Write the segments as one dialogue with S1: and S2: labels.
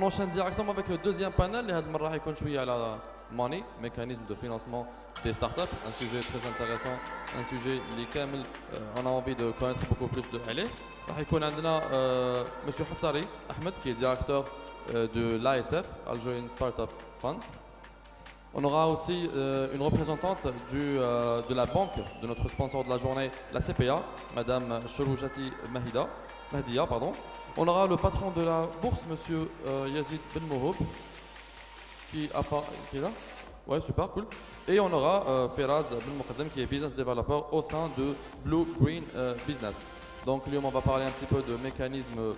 S1: enchaîne directement avec le deuxième panel. Et هذا يكون شوية على money, mécanisme de financement des startups, un sujet très intéressant, un sujet اللي كامل on a envie de connaître beaucoup plus de عليه. راح يكون عندنا Monsieur Haftari Ahmed qui est directeur de l'ASF, Algerian Startup Fund. On aura aussi une représentante de la banque, de notre sponsor de la journée, la CPA, Madame Choroujati Mahdia. Pardon. On aura le patron de la bourse, Monsieur Yazid Ben Mohoub, qui est là. Ouais, super, cool. Et on aura Feraz Ben Moqaddam, qui est business developer au sein de Blue Green Business. Donc, lui, on va parler un petit peu de mécanismes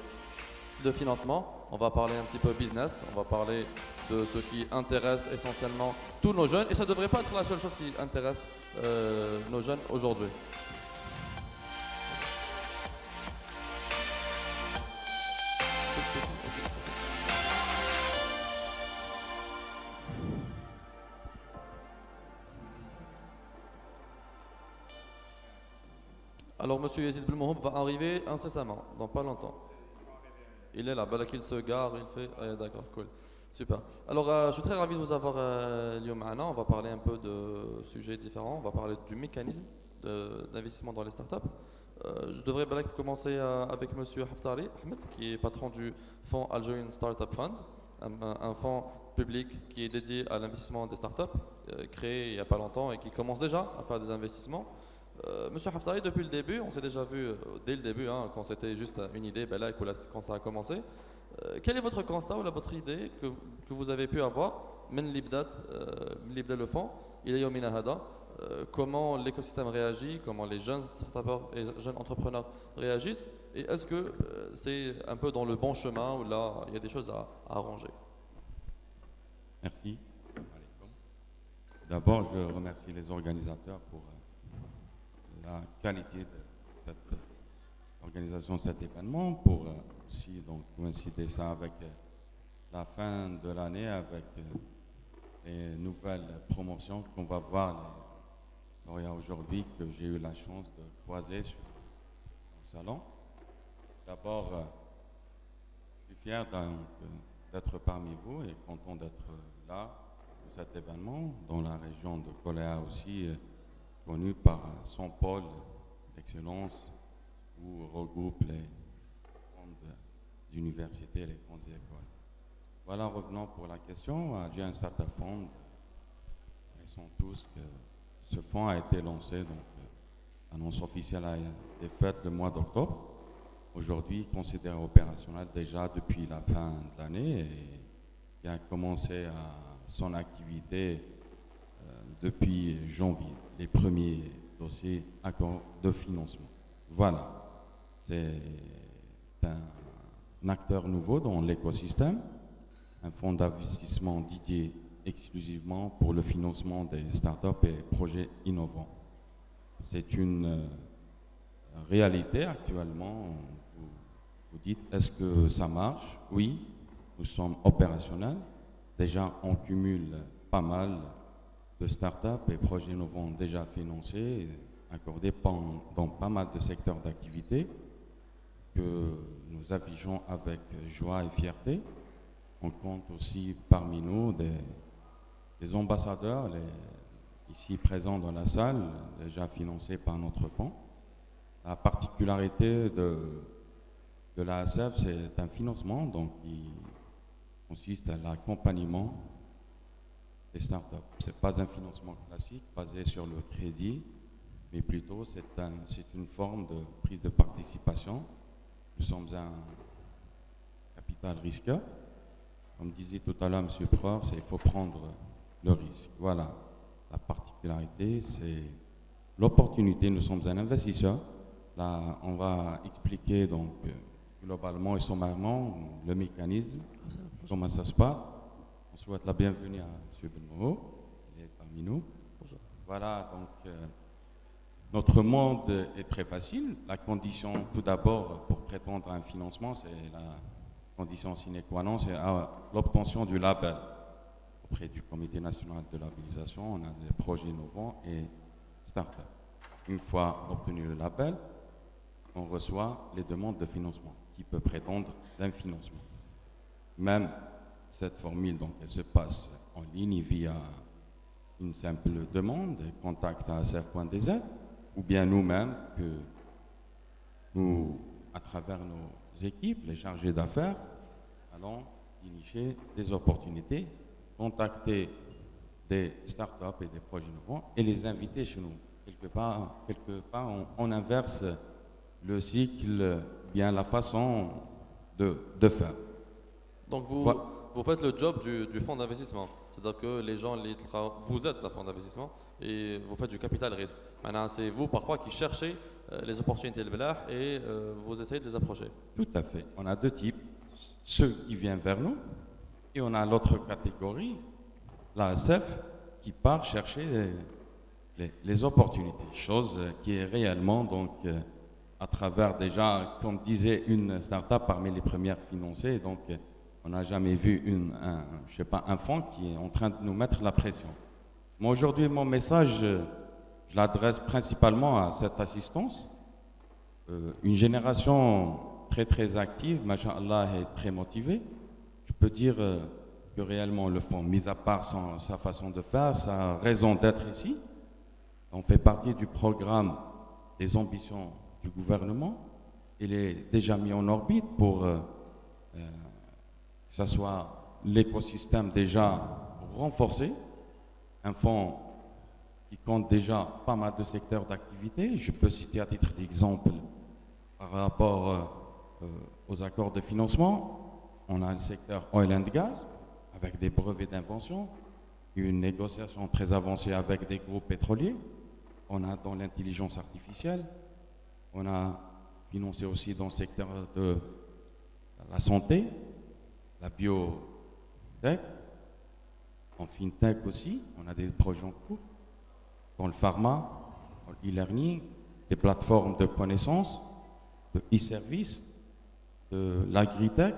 S1: de financement, on va parler un petit peu business, on va parler de ce qui intéresse essentiellement tous nos jeunes, et ça ne devrait pas être la seule chose qui intéresse nos jeunes aujourd'hui. Alors, Monsieur Yazid Belmohoub va arriver incessamment, dans pas longtemps. Il est là, qu'il se gare, il fait. Ah, d'accord, cool. Super. Alors, je suis très ravi de vous avoir Lyomana. On va parler un peu de sujets différents. On va parler du mécanisme d'investissement dans les startups. Je devrais commencer avec Monsieur Haftari Ahmed, qui est patron du fonds Algerian Startup Fund, un fonds public qui est dédié à l'investissement des startups, créé il n'y a pas longtemps et qui commence déjà à faire des investissements. Monsieur Haftari, depuis le début, on s'est déjà vu dès le début, hein, quand c'était juste une idée, ben là, quand ça a commencé. Quel est votre constat ou votre idée que vous avez pu avoir, le fond, il est Yomina Hada, comment l'écosystème réagit, comment les jeunes startups et jeunes entrepreneurs réagissent, et est-ce que c'est un peu dans le bon chemin où là, il y a des choses à arranger?
S2: Merci. D'abord, je remercie les organisateurs pour la qualité de cette organisation de cet événement, pour aussi donc coïncider ça avec la fin de l'année, avec les nouvelles promotions qu'on va voir aujourd'hui, que j'ai eu la chance de croiser sur le salon. D'abord, je suis fier d'être parmi vous et content d'être là pour cet événement, dans la région de Koléa aussi, connu par son pôle d'excellence où regroupe les grandes universités et les grandes écoles. Voilà, revenons pour la question. J'ai un startup fund. Ils sont tous que ce fonds a été lancé, donc l'annonce officielle a été faite le mois d'octobre. Aujourd'hui, considéré opérationnel déjà depuis la fin de l'année et qui a commencé son activité depuis janvier, les premiers dossiers accords de financement. Voilà, c'est un acteur nouveau dans l'écosystème, un fonds d'investissement dédié exclusivement pour le financement des startups et projets innovants. C'est une réalité actuellement. Vous dites, est-ce que ça marche? Oui, nous sommes opérationnels. Déjà, on cumule pas mal de startups et projets innovants déjà financés, accordés dans pas mal de secteurs d'activité que nous affichons avec joie et fierté. On compte aussi parmi nous des ambassadeurs ici présents dans la salle, déjà financés par notre fonds. La particularité de l'ASF, c'est un financement donc, qui consiste à l'accompagnement des startups. Ce n'est pas un financement classique basé sur le crédit, mais plutôt c'est une forme de prise de participation. Nous sommes un capital risqueur. Comme disait tout à l'heure M. Preur, il faut prendre le risque. Voilà, la particularité, c'est l'opportunité. Nous sommes un investisseur. Là, on va expliquer donc globalement et sommairement le mécanisme, comment ça se passe. On souhaite la bienvenue à M. Belmoho, il est parmi nous. Bonjour. Voilà, donc notre monde est très facile. La condition, tout d'abord, pour prétendre à un financement, c'est la condition sine qua non, c'est l'obtention du label auprès du Comité national de labellisation. On a des projets innovants et start-up. Une fois obtenu le label, on reçoit les demandes de financement qui peut prétendre d'un financement. Même cette formule, donc, elle se passe en ligne via une simple demande, contact à sf.dz, ou bien nous-mêmes, que nous, à travers nos équipes, les chargés d'affaires, allons initier des opportunités, contacter des startups et des projets innovants et les inviter chez nous. Quelque part on inverse le cycle, bien la façon de faire.
S1: Donc vous faites le job du fonds d'investissement. C'est-à-dire que les gens, vous êtes un fonds d'investissement et vous faites du capital risque. Maintenant, c'est vous parfois qui cherchez les opportunités de Belah et vous essayez de les approcher.
S2: Tout à fait. On a deux types. Ceux qui viennent vers nous et on a l'autre catégorie, l'ASF, qui part chercher les opportunités. Chose qui est réellement, donc, à travers déjà, comme disait une start-up parmi les premières financées, donc on n'a jamais vu un fonds qui est en train de nous mettre la pression. Moi, aujourd'hui, mon message, je l'adresse principalement à cette assistance. Une génération très active, Masha'Allah, est très motivée. Je peux dire que réellement le fonds, mis à part sa façon de faire, sa raison d'être ici, on fait partie du programme des ambitions du gouvernement. Il est déjà mis en orbite pour que ce soit l'écosystème déjà renforcé. Un fonds qui compte déjà pas mal de secteurs d'activité. Je peux citer à titre d'exemple par rapport aux accords de financement. On a le secteur oil and gas avec des brevets d'invention, une négociation très avancée avec des groupes pétroliers. On a dans l'intelligence artificielle, on a financé aussi dans le secteur de la santé, la biotech, en fintech aussi, on a des projets en cours, dans le pharma, dans l'e-learning, des plateformes de connaissances, de e-services, de l'agritech,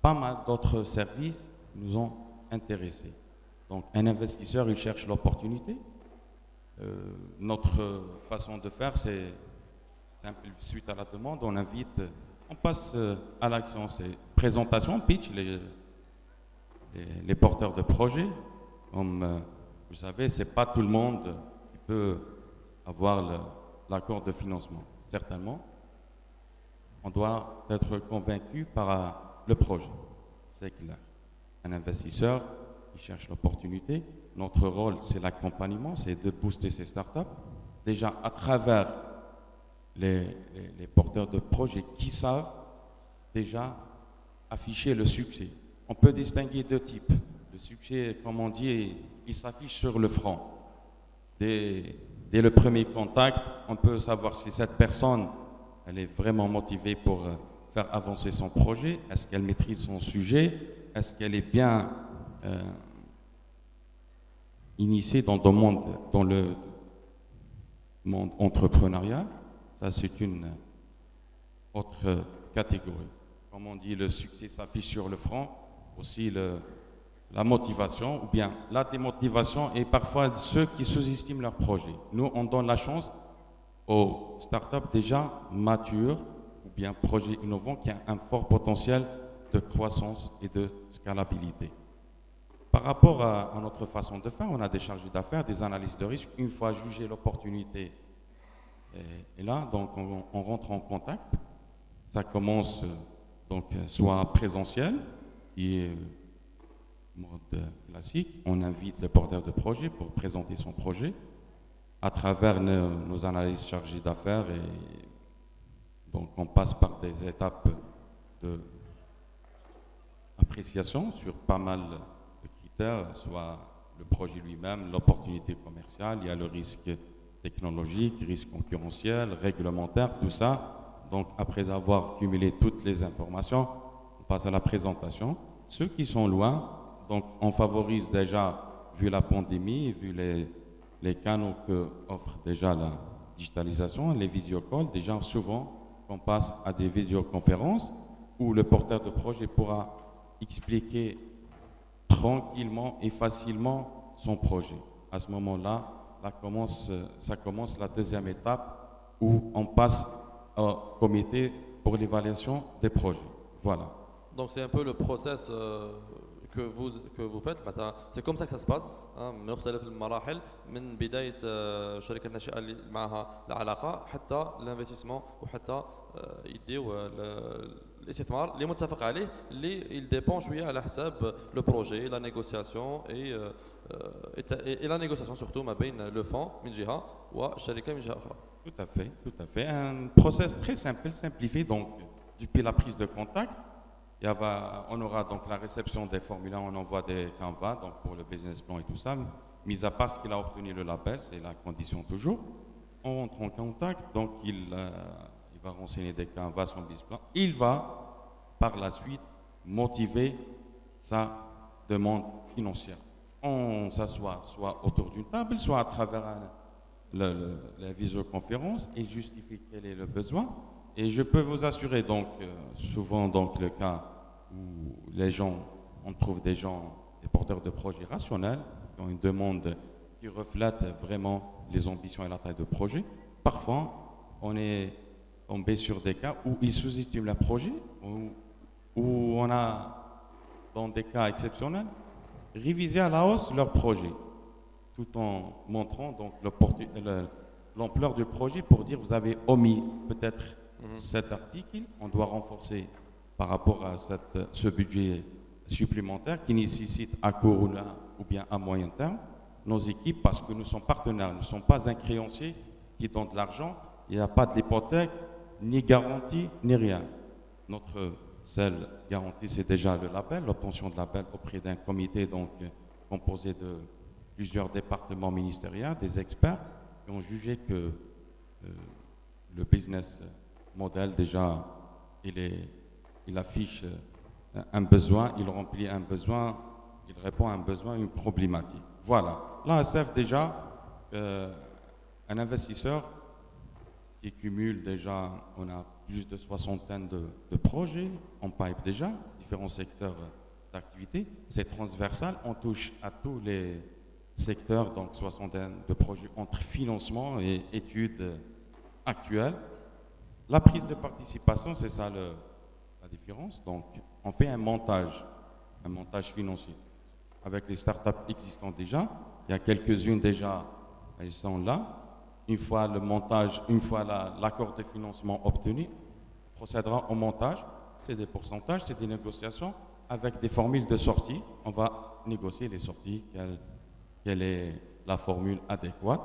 S2: pas mal d'autres services nous ont intéressés. Donc un investisseur, il cherche l'opportunité. Notre façon de faire, c'est simple, suite à la demande, on invite, on passe à l'action, c'est présentation, pitch, les porteurs de projets. Comme vous savez, c'est pas tout le monde qui peut avoir l'accord de financement. Certainement, on doit être convaincu par le projet. C'est clair. Un investisseur, il cherche l'opportunité. Notre rôle, c'est l'accompagnement, c'est de booster ces startups. Déjà, à travers les porteurs de projets qui savent déjà afficher le succès. On peut distinguer deux types. Le succès, comme on dit, il s'affiche sur le front. Dès le premier contact, on peut savoir si cette personne, elle est vraiment motivée pour faire avancer son projet. Est-ce qu'elle maîtrise son sujet? Est-ce qu'elle est bien initiée dans le monde entrepreneurial? Ça, c'est une autre catégorie. Comme on dit, le succès s'affiche sur le front. Aussi la motivation ou bien la démotivation et parfois ceux qui sous-estiment leur projet. Nous, on donne la chance aux startups déjà matures ou bien projets innovants qui ont un fort potentiel de croissance et de scalabilité. Par rapport à notre façon de faire, on a des chargés d'affaires, des analyses de risque. Une fois jugé l'opportunité, et là, donc, on rentre en contact. Ça commence donc soit présentiel, qui est mode classique. On invite le porteur de projet pour présenter son projet à travers nos analyses chargées d'affaires. Et donc, on passe par des étapes d'appréciation sur pas mal de critères, soit le projet lui-même, l'opportunité commerciale, il y a le risque technologique, risque concurrentiel, réglementaire, tout ça. Donc, après avoir cumulé toutes les informations, on passe à la présentation. Ceux qui sont loin, donc on favorise déjà, vu la pandémie, vu les canaux que offre déjà la digitalisation, les vidéocalls, déjà souvent on passe à des vidéoconférences où le porteur de projet pourra expliquer tranquillement et facilement son projet. À ce moment-là, ça commence la deuxième étape où on passe au comité pour l'évaluation des projets. Voilà.
S1: Donc c'est un peu le process que vous faites. C'est comme ça que ça se passe من مختلف المراحل من بداية الشركة الناشئة اللي معها العلاقة حتى الانفستيسمون وحتى يديو الاستثمار اللي متفق عليه اللي il dépend شوية على حساب le projet, la négociation et la négociation surtout ما بين le fonds من جهة والشركة من جهة أخرى.
S2: Tout à fait, tout à fait. Un process très simple, simplifié. Donc, depuis la prise de contact, on aura donc la réception des formulaires, on envoie des canvas donc pour le business plan et tout ça. Mis à part ce qu'il a obtenu le label, c'est la condition toujours. On rentre en contact, donc il va renseigner des canvas, son business plan. Il va par la suite motiver sa demande financière. On s'assoit soit autour d'une table, soit à travers la visioconférence et justifie quel est le besoin. Et je peux vous assurer donc souvent donc le cas où les gens, on trouve des gens, des porteurs de projets rationnels qui ont une demande qui reflète vraiment les ambitions et la taille de projet. Parfois, on est tombé sur des cas où ils sous-estiment le projet, où on a, dans des cas exceptionnels, révisé à la hausse leur projet, tout en montrant donc l'ampleur du projet pour dire vous avez omis peut-être cet article, on doit renforcer par rapport à ce budget supplémentaire qui nécessite à court ou bien à moyen terme nos équipes parce que nous sommes partenaires, nous ne sommes pas un créancier qui donne de l'argent, il n'y a pas d'hypothèque, ni garantie, ni rien. Notre seule garantie, c'est déjà le label, l'obtention de label auprès d'un comité donc, composé de plusieurs départements ministériels, des experts qui ont jugé que le business model déjà, il affiche un besoin, il remplit un besoin, il répond à un besoin, une problématique. Voilà. L'ASF déjà, un investisseur qui cumule déjà, on a plus de soixantaine de projets en pipe déjà, différents secteurs d'activité. C'est transversal, on touche à tous les secteurs, donc soixantaine de projets entre financement et études actuelles. La prise de participation, c'est ça la différence. Donc, on fait un montage financier avec les startups existantes déjà. Il y a quelques-unes déjà, elles sont là. Une fois le montage, une fois l'accord de financement obtenu, on procédera au montage. C'est des pourcentages, c'est des négociations avec des formules de sortie. On va négocier les sorties, quelle est la formule adéquate.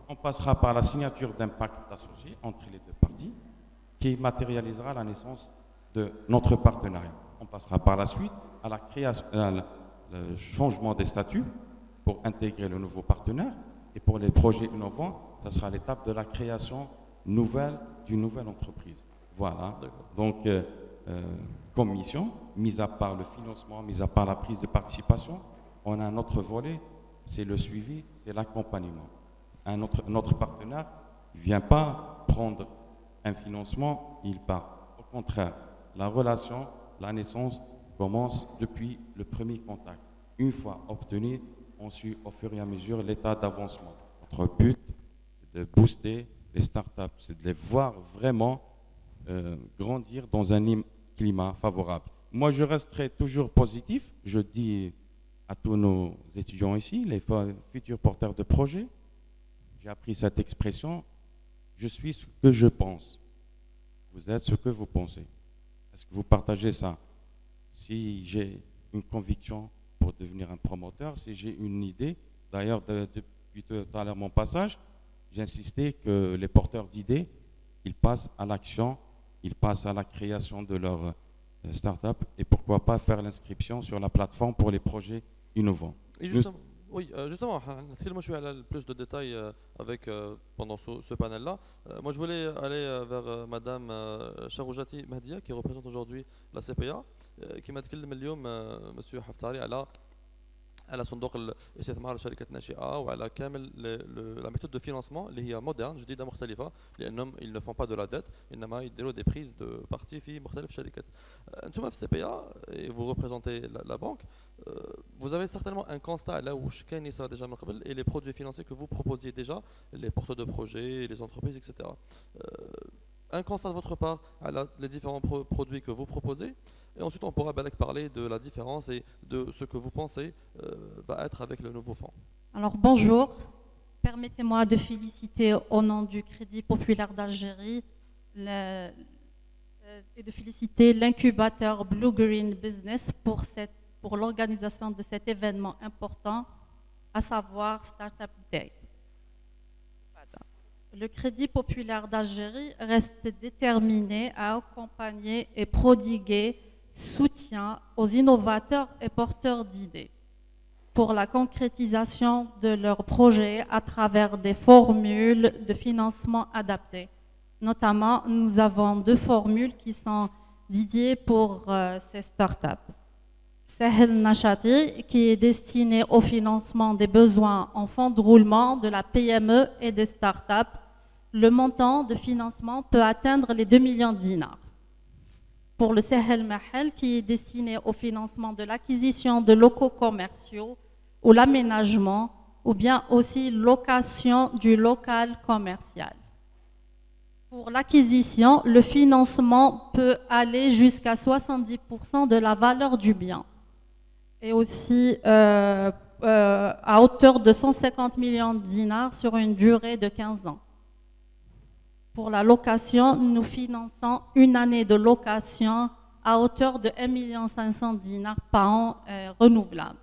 S2: On passera par la signature d'un pacte associé entre les deux parties qui matérialisera la naissance de notre partenariat. On passera par la suite à la création, le changement des statuts pour intégrer le nouveau partenaire. Et pour les projets innovants, ce sera l'étape de la création d'une nouvelle entreprise. Voilà. Donc, comme mission, mis à part le financement, mis à part la prise de participation, on a un autre volet, c'est le suivi, c'est l'accompagnement. Notre partenaire ne vient pas prendre un financement, il part. Au contraire, la relation, la naissance commence depuis le premier contact. Une fois obtenu, on suit au fur et à mesure l'état d'avancement. Notre but, c'est de booster les startups, c'est de les voir vraiment grandir dans un climat favorable. Moi, je resterai toujours positif. Je dis à tous nos étudiants ici, les futurs porteurs de projets, j'ai appris cette expression, je suis ce que je pense. Vous êtes ce que vous pensez. Est-ce que vous partagez ça? Si j'ai une conviction pour devenir un promoteur, si j'ai une idée, d'ailleurs depuis tout à l'heure mon passage, j'ai insisté que les porteurs d'idées, ils passent à l'action, ils passent à la création de leur start-up et pourquoi pas faire l'inscription sur la plateforme pour les projets innovants.
S1: Et justement, oui, justement, on va plus de détails avec, pendant ce panel-là. Moi, je voulais aller vers Madame Charoujati Mahdia, qui représente aujourd'hui la CPA, qui m'a dit Monsieur Haftari, على صندوق الاستثمار لشركة ناشئة وعلى كامل la méthode de financement اللي هي مودرن جديدة مختلفة لأنهم ils ne font pas de la dette إنما يديروا des prises de parties في مختلف الشركات. أنتم في CPA et vous représentez la banque, vous avez certainement un constat là où كان يصير déjà من قبل et les produits financiers que vous proposiez déjà, les porteurs de projets, les entreprises, etc. un constat de votre part à les différents produits que vous proposez. Et ensuite, on pourra parler de la différence et de ce que vous pensez va être avec le nouveau fonds.
S3: Alors bonjour, permettez-moi de féliciter au nom du Crédit Populaire d'Algérie et de féliciter l'incubateur Blue Green Business pour l'organisation de cet événement important, à savoir Startup Day. Le Crédit Populaire d'Algérie reste déterminé à accompagner et prodiguer soutien aux innovateurs et porteurs d'idées pour la concrétisation de leurs projets à travers des formules de financement adaptées. Notamment, nous avons 2 formules qui sont dédiées pour ces startups. Sahel Nachati, qui est destiné au financement des besoins en fonds de roulement de la PME et des startups. Le montant de financement peut atteindre les 2 millions de dinars. Pour le Sahel Mahel, qui est destiné au financement de l'acquisition de locaux commerciaux ou l'aménagement, ou bien aussi location du local commercial. Pour l'acquisition, le financement peut aller jusqu'à 70% de la valeur du bien et aussi à hauteur de 150 millions de dinars sur une durée de 15 ans. Pour la location, nous finançons une année de location à hauteur de 1,5 million de dinars par an renouvelable.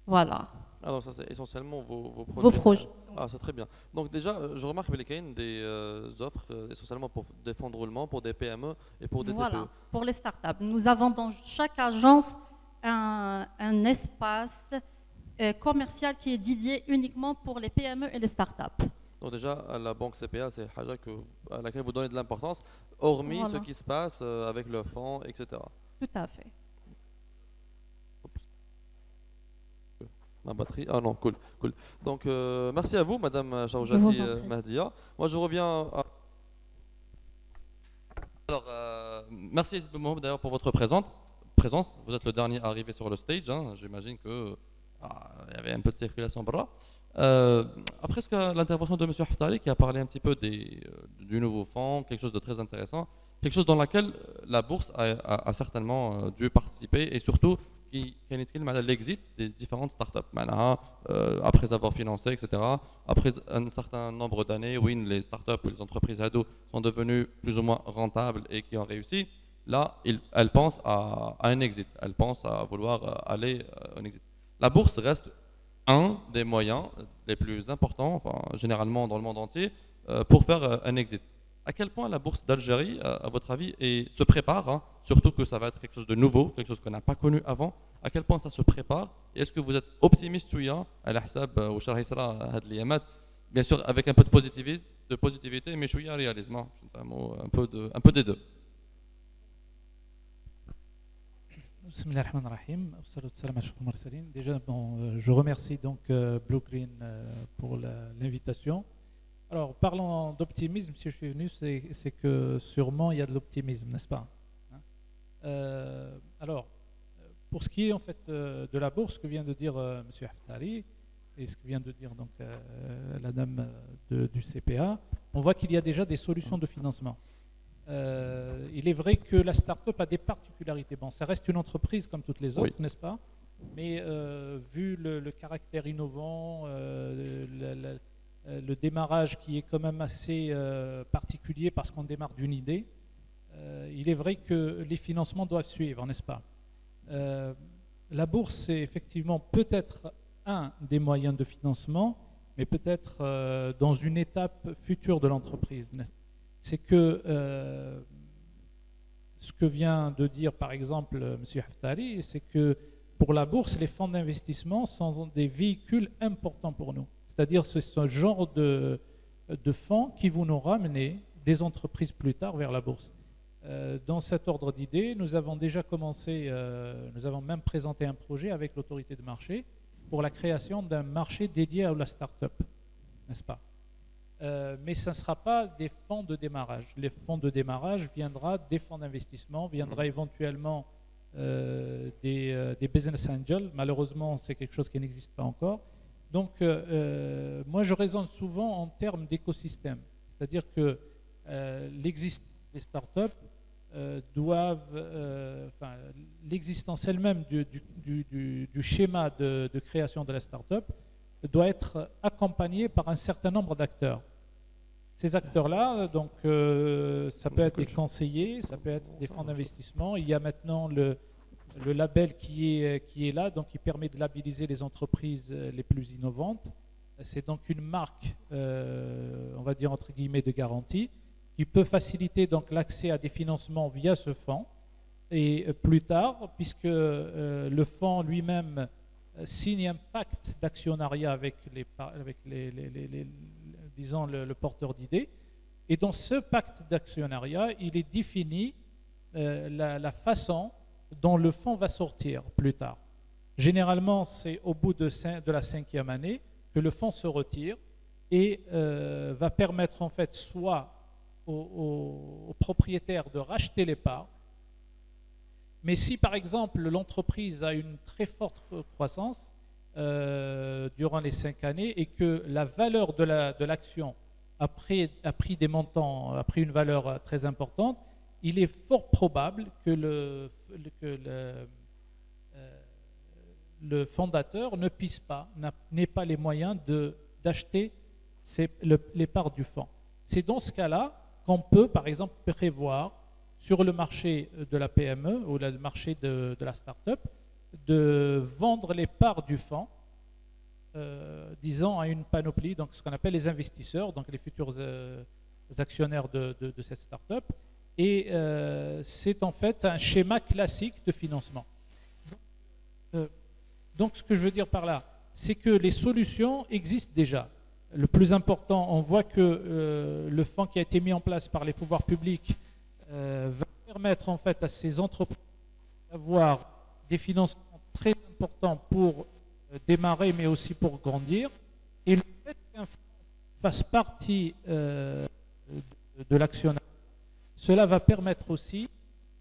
S3: Voilà.
S1: Alors ça c'est essentiellement vos projets.
S3: Vos projets.
S1: Ah, c'est très bien. Donc déjà, je remarque qu'il y a des offres essentiellement pour des fonds de roulement, pour des PME et pour des TPE.
S3: Pour les startups. Nous avons dans chaque agence un espace commercial qui est dédié uniquement pour les PME et les startups.
S1: Donc déjà, à la banque CPA, c'est à laquelle vous donnez de l'importance, hormis ce qui se passe avec le fonds, etc.
S3: Tout à fait.
S1: Ma batterie. Ah non, cool. Donc merci à vous, Madame Chaoujati Mahdia. Moi, je reviens à... Alors, merci d'ailleurs pour votre présence. Vous êtes le dernier arrivé sur le stage. Hein. J'imagine qu'il y avait un peu de circulation par là. Après l'intervention de M. Haftari qui a parlé un petit peu du nouveau fonds, quelque chose de très intéressant, quelque chose dans laquelle la bourse a certainement dû participer et surtout qui l'exit des différentes startups. Après avoir financé, etc., après un certain nombre d'années où les startups ou les entreprises ados sont devenues plus ou moins rentables et qui ont réussi, là, elles pensent à un exit, elles pensent à vouloir aller à un exit. La bourse reste un des moyens les plus importants, généralement dans le monde entier, pour faire un exit. À quel point la bourse d'Algérie, à votre avis, se prépare, surtout que ça va être quelque chose de nouveau, quelque chose qu'on n'a pas connu avant, à quel point ça se prépare? Et est-ce que vous êtes optimiste à l'ahsab ou bien sûr avec un peu de positivité, mais réalisme, un peu des deux.
S4: Déjà, je remercie donc Blue Green pour l'invitation. Alors, parlant d'optimisme, si je suis venu, c'est que sûrement il y a de l'optimisme, n'est-ce pas? Alors, pour ce qui est en fait de la bourse, ce que vient de dire M. Haftari et ce que vient de dire donc la dame du CPA, on voit qu'il y a déjà des solutions de financement. Il est vrai que la start-up a des particularités. Bon, ça reste une entreprise comme toutes les autres, oui, n'est-ce pas? Mais vu le caractère innovant, le démarrage qui est quand même assez particulier parce qu'on démarre d'une idée, il est vrai que les financements doivent suivre, n'est-ce pas? La bourse, c'est effectivement peut-être un des moyens de financement, mais peut-être dans une étape future de l'entreprise. C'est que ce que vient de dire par exemple M. Haftari, c'est que pour la bourse, les fonds d'investissement sont des véhicules importants pour nous. C'est-à-dire c'est ce genre de fonds qui vont nous ramener des entreprises plus tard vers la bourse. Dans cet ordre d'idées, nous avons déjà commencé, nous avons même présenté un projet avec l'autorité de marché pour la création d'un marché dédié à la start-up, n'est-ce pas? Mais ça ne sera pas des fonds de démarrage. Les fonds de démarrage viendra des fonds d'investissement, viendra éventuellement des business angels. Malheureusement, c'est quelque chose qui n'existe pas encore. Donc, moi, je raisonne souvent en termes d'écosystème. C'est-à-dire que les startups l'existence elle-même du schéma de création de la startup doit être accompagnée par un certain nombre d'acteurs. Ces acteurs-là, donc, ça peut être des conseillers, ça peut être des fonds d'investissement. Il y a maintenant le label qui est là, donc qui permet de labelliser les entreprises les plus innovantes. C'est donc une marque, on va dire entre guillemets, de garantie, qui peut faciliter donc l'accès à des financements via ce fonds. Et plus tard, puisque le fonds lui-même signe un pacte d'actionnariat avec disons le porteur d'idées, et dans ce pacte d'actionnariat, il est défini la façon dont le fonds va sortir plus tard. Généralement, c'est au bout de la 5e année que le fonds se retire et va permettre en fait soit aux propriétaires de racheter les parts, mais si par exemple l'entreprise a une très forte croissance durant les 5 années et que la valeur de l'action a pris des montants, a pris une valeur très importante, il est fort probable que le fondateur ne puisse pas, n'ait pas les moyens d'acheter les parts du fonds. C'est dans ce cas-là qu'on peut, par exemple, prévoir sur le marché de la PME ou le marché de la start-up de vendre les parts du fonds, disons, à une panoplie, donc ce qu'on appelle les investisseurs, donc les futurs actionnaires de cette start-up. Et c'est en fait un schéma classique de financement. Donc ce que je veux dire par là, c'est que les solutions existent déjà. Le plus important, on voit que le fonds qui a été mis en place par les pouvoirs publics va permettre en fait à ces entreprises d'avoir des financements très importants pour démarrer, mais aussi pour grandir. Et le fait qu'un fonds fasse partie de l'actionnariat, cela va permettre aussi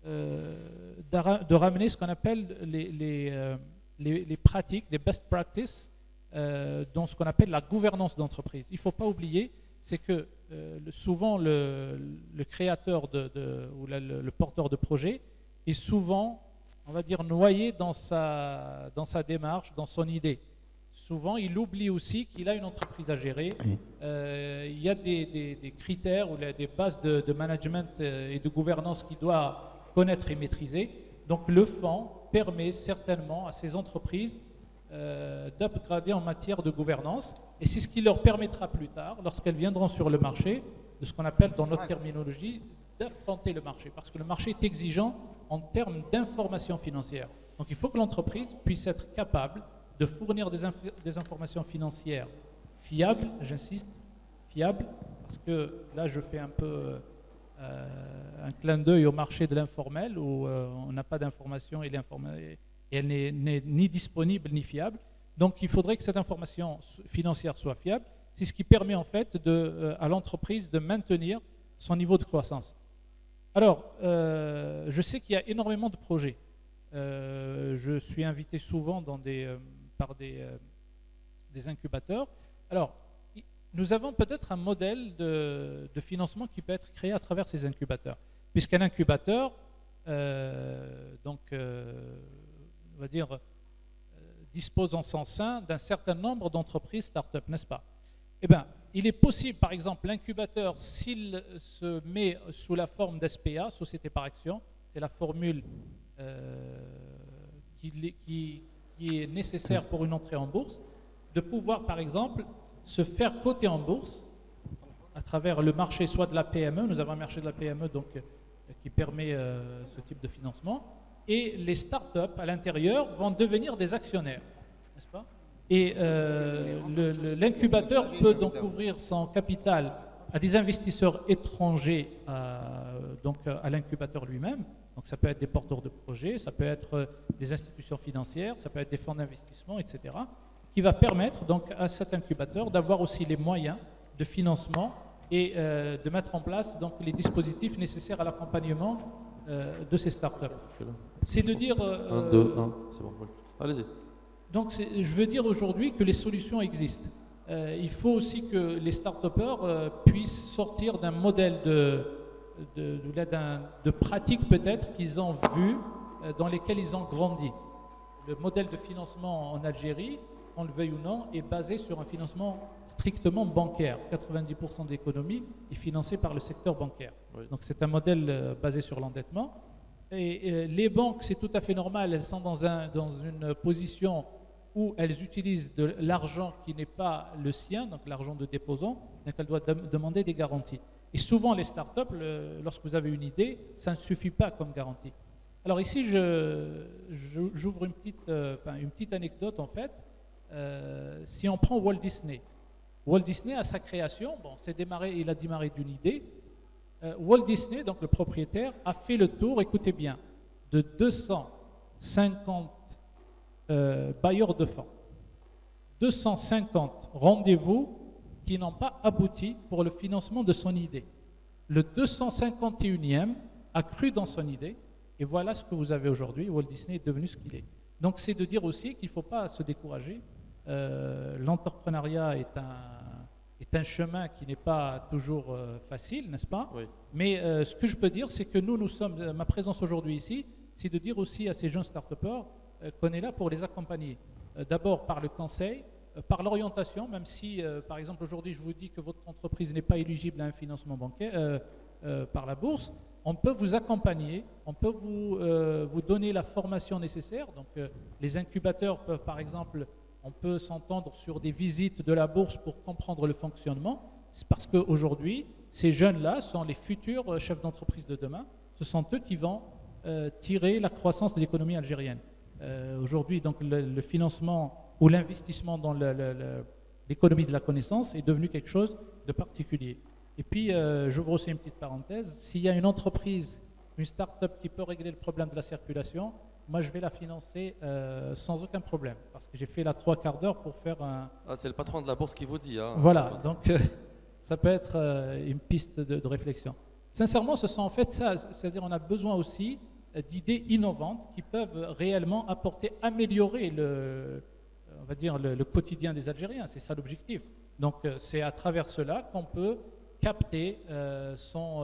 S4: de ramener ce qu'on appelle les pratiques, les best practices dans ce qu'on appelle la gouvernance d'entreprise. Il ne faut pas oublier, c'est que souvent le créateur ou le porteur de projet est souvent, on va dire, noyé dans sa démarche, dans son idée. Souvent, il oublie aussi qu'il a une entreprise à gérer. Il y a des critères ou des bases de management et de gouvernance qu'il doit connaître et maîtriser. Donc, le fonds permet certainement à ces entreprises d'upgrader en matière de gouvernance. Et c'est ce qui leur permettra plus tard, lorsqu'elles viendront sur le marché, de ce qu'on appelle dans notre terminologie, d'affronter le marché. Parce que le marché est exigeant en termes d'informations financières. Donc, il faut que l'entreprise puisse être capable de fournir des informations financières fiables, j'insiste, fiables, parce que là je fais un peu un clin d'œil au marché de l'informel où on n'a pas d'information et elle n'est ni disponible ni fiable. Donc il faudrait que cette information financière soit fiable. C'est ce qui permet en fait à l'entreprise de maintenir son niveau de croissance. Alors, je sais qu'il y a énormément de projets. Je suis invité souvent par des incubateurs. Alors, nous avons peut-être un modèle de financement qui peut être créé à travers ces incubateurs. Puisqu'un incubateur, on va dire, dispose en son sein d'un certain nombre d'entreprises start-up, n'est-ce pas? Eh bien, il est possible, par exemple, l'incubateur, s'il se met sous la forme d'SPA, société par action, c'est la formule qui est nécessaire pour une entrée en bourse, de pouvoir par exemple se faire coter en bourse à travers le marché soit de la PME, nous avons un marché de la PME donc, qui permet ce type de financement, et les startups à l'intérieur vont devenir des actionnaires, n'est-ce pas? Et l'incubateur peut donc ouvrir son capital à des investisseurs étrangers, donc à l'incubateur lui-même. Donc ça peut être des porteurs de projets, ça peut être des institutions financières, ça peut être des fonds d'investissement, etc. qui va permettre donc à cet incubateur d'avoir aussi les moyens de financement et de mettre en place donc les dispositifs nécessaires à l'accompagnement de ces startups. C'est de dire...
S1: 1, 2, 1, c'est bon. Allez-y.
S4: Donc je veux dire aujourd'hui que les solutions existent. il faut aussi que les start-upers puissent sortir d'un modèle de pratique peut-être qu'ils ont vu, dans lesquels ils ont grandi. Le modèle de financement en Algérie, qu'on le veuille ou non, est basé sur un financement strictement bancaire. 90% de l'économie est financée par le secteur bancaire.
S1: Oui.
S4: Donc c'est un modèle basé sur l'endettement. Et les banques, c'est tout à fait normal, elles sont dans une position où elles utilisent de l'argent qui n'est pas le sien, donc l'argent de déposant, donc elles doivent demander des garanties. Et souvent, les startups, lorsque vous avez une idée, ça ne suffit pas comme garantie. Alors ici, j'ouvre une petite anecdote en fait. Si on prend Walt Disney à sa création, bon, il a démarré d'une idée. Walt Disney, donc le propriétaire, a fait le tour, écoutez bien, de 250 bailleurs de fonds. 250 rendez-vous qui n'ont pas abouti pour le financement de son idée. Le 251e a cru dans son idée, et voilà ce que vous avez aujourd'hui. Walt Disney est devenu ce qu'il est. Donc c'est de dire aussi qu'il ne faut pas se décourager. L'entrepreneuriat est un chemin qui n'est pas toujours facile, n'est-ce pas?
S1: Oui.
S4: Mais ce que je peux dire, c'est que nous sommes, ma présence aujourd'hui ici, c'est de dire aussi à ces jeunes start-upers qu'on est là pour les accompagner. D'abord par le conseil, par l'orientation, même si, par exemple, aujourd'hui, je vous dis que votre entreprise n'est pas éligible à un financement bancaire par la bourse, on peut vous accompagner, on peut vous donner la formation nécessaire. Donc, les incubateurs peuvent, par exemple, on peut s'entendre sur des visites de la bourse pour comprendre le fonctionnement. C'est parce qu'aujourd'hui, ces jeunes-là sont les futurs chefs d'entreprise de demain. Ce sont eux qui vont tirer la croissance de l'économie algérienne. Aujourd'hui, donc, le financement ou l'investissement dans l'économie de la connaissance est devenu quelque chose de particulier. Et puis, j'ouvre aussi une petite parenthèse, s'il y a une entreprise, une start-up qui peut régler le problème de la circulation, moi je vais la financer sans aucun problème, parce que j'ai fait la 3/4 d'heure pour faire un...
S1: Ah, c'est le patron de la bourse qui vous dit. Hein,
S4: voilà, donc ça peut être une piste de réflexion. Sincèrement, ce sont en fait ça, c'est-à-dire on a besoin aussi d'idées innovantes qui peuvent réellement améliorer on va dire le quotidien des Algériens, c'est ça l'objectif. Donc c'est à travers cela qu'on peut capter que son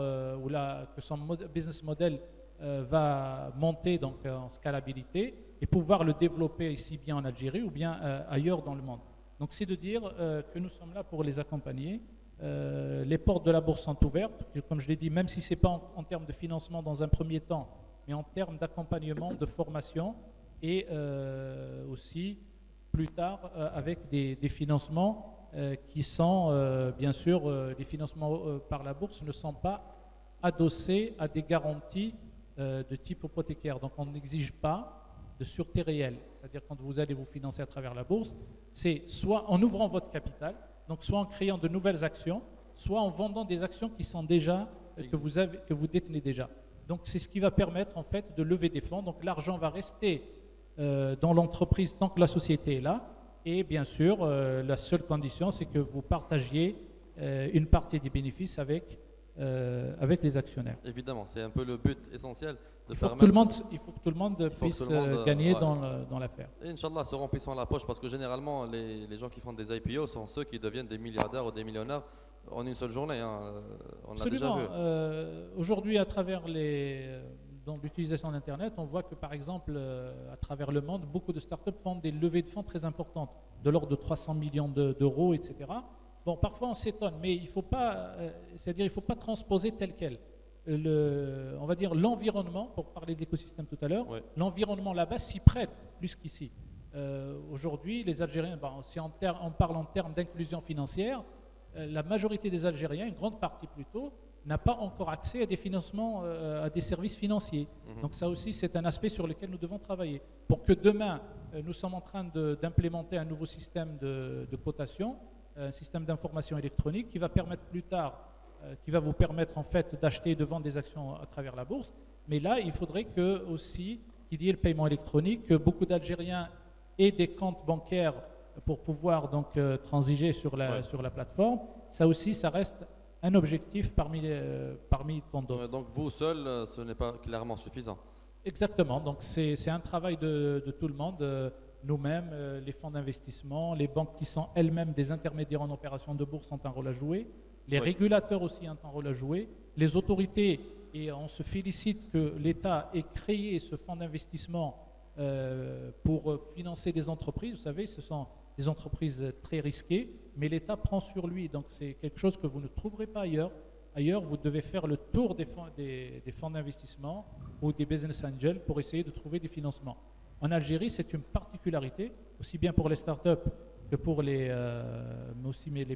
S4: business model va monter donc, en scalabilité et pouvoir le développer ici bien en Algérie ou bien ailleurs dans le monde. Donc c'est de dire que nous sommes là pour les accompagner. Les portes de la bourse sont ouvertes, comme je l'ai dit, même si ce n'est pas en termes de financement dans un premier temps, mais en termes d'accompagnement, de formation et aussi plus tard avec des financements qui sont, bien sûr, les financements par la bourse ne sont pas adossés à des garanties de type hypothécaire. Donc on n'exige pas de sûreté réelle. C'est-à-dire quand vous allez vous financer à travers la bourse, c'est soit en ouvrant votre capital, donc soit en créant de nouvelles actions, soit en vendant des actions qui sont déjà, que vous détenez déjà. Donc c'est ce qui va permettre en fait de lever des fonds. Donc l'argent va rester dans l'entreprise tant que la société est là. Et bien sûr, la seule condition, c'est que vous partagiez une partie des bénéfices avec les actionnaires.
S1: Évidemment, c'est un peu le but essentiel de
S4: il faut
S1: permettre...
S4: Il faut que tout le monde puisse gagner dans l'affaire.
S1: Et Inch'Allah, se remplissant la poche, parce que généralement, les gens qui font des IPO sont ceux qui deviennent des milliardaires ou des millionnaires en une seule journée. Hein. On l'a déjà vu.
S4: Aujourd'hui, à travers dans l'utilisation d'Internet, on voit que par exemple, à travers le monde, beaucoup de startups font des levées de fonds très importantes, de l'ordre de 300 millions d'euros, etc. Bon, parfois on s'étonne, mais il ne faut pas, c'est-à-dire il faut pas transposer tel quel. On va dire l'environnement, pour parler de l'écosystème tout à l'heure, ouais. L'environnement là-bas s'y prête plus qu'ici. Aujourd'hui, les Algériens, si on parle en termes d'inclusion financière, la majorité des Algériens, une grande partie plutôt, n'a pas encore accès à des financements, à des services financiers. Donc ça aussi, c'est un aspect sur lequel nous devons travailler. Pour que demain, nous sommes en train d'implémenter un nouveau système de cotation, un système d'information électronique qui va permettre plus tard, qui va vous permettre en fait d'acheter et de vendre des actions à travers la bourse. Mais là, il faudrait qu'il y ait le paiement électronique, que beaucoup d'Algériens aient des comptes bancaires pour pouvoir donc transiger sur la plateforme. Ça aussi, ça reste un objectif parmi tant d'autres.
S1: Donc vous seul, ce n'est pas clairement suffisant.
S4: Exactement. Donc c'est un travail de tout le monde. nous-mêmes, les fonds d'investissement, les banques qui sont elles-mêmes des intermédiaires en opération de bourse ont un rôle à jouer, les régulateurs aussi ont un rôle à jouer, les autorités, et on se félicite que l'État ait créé ce fonds d'investissement pour financer des entreprises. Vous savez, ce sont des entreprises très risquées, mais l'État prend sur lui, donc c'est quelque chose que vous ne trouverez pas ailleurs. Ailleurs, vous devez faire le tour des fonds d'investissement ou des business angels pour essayer de trouver des financements. En Algérie, c'est une particularité, aussi bien pour les startups que pour les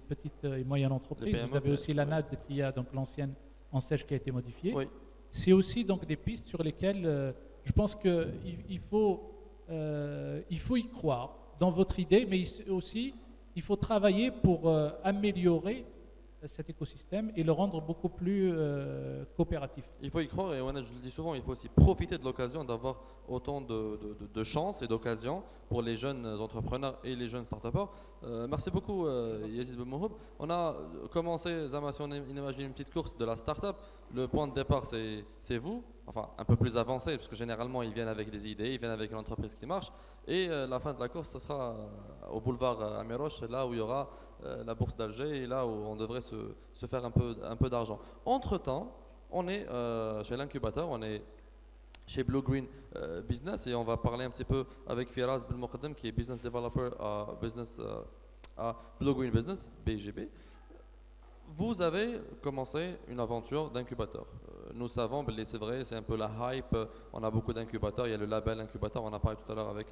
S4: petites et moyennes entreprises.
S1: PME,
S4: vous avez aussi l'ANAD qui a donc l'ancienne ANSEJ qui a été modifiée.
S1: Oui.
S4: C'est aussi donc des pistes sur lesquelles je pense qu'il faut y croire dans votre idée, mais aussi il faut travailler pour améliorer cet écosystème et le rendre beaucoup plus coopératif.
S1: Il faut y croire et je le dis souvent, il faut aussi profiter de l'occasion d'avoir autant de chances et d'occasions pour les jeunes entrepreneurs et les jeunes start-upers. Merci beaucoup Yazid Ben Mohoub. On a commencé, Zama, si on imagine une petite course de la start-up, le point de départ c'est vous, enfin un peu plus avancé parce que généralement ils viennent avec des idées, ils viennent avec une entreprise qui marche et la fin de la course ce sera au boulevard Amiroche, là où il y aura la bourse d'Alger et là où on devrait se faire un peu d'argent. Entre-temps, on est chez l'incubateur, on est chez Blue Green Business et on va parler un petit peu avec Firas Belmoqaddem qui est Business Developer à Blue Green Business, BGB. Vous avez commencé une aventure d'incubateur. Nous savons, c'est vrai, c'est un peu la hype, on a beaucoup d'incubateurs, il y a le label incubateur, on en a parlé tout à l'heure avec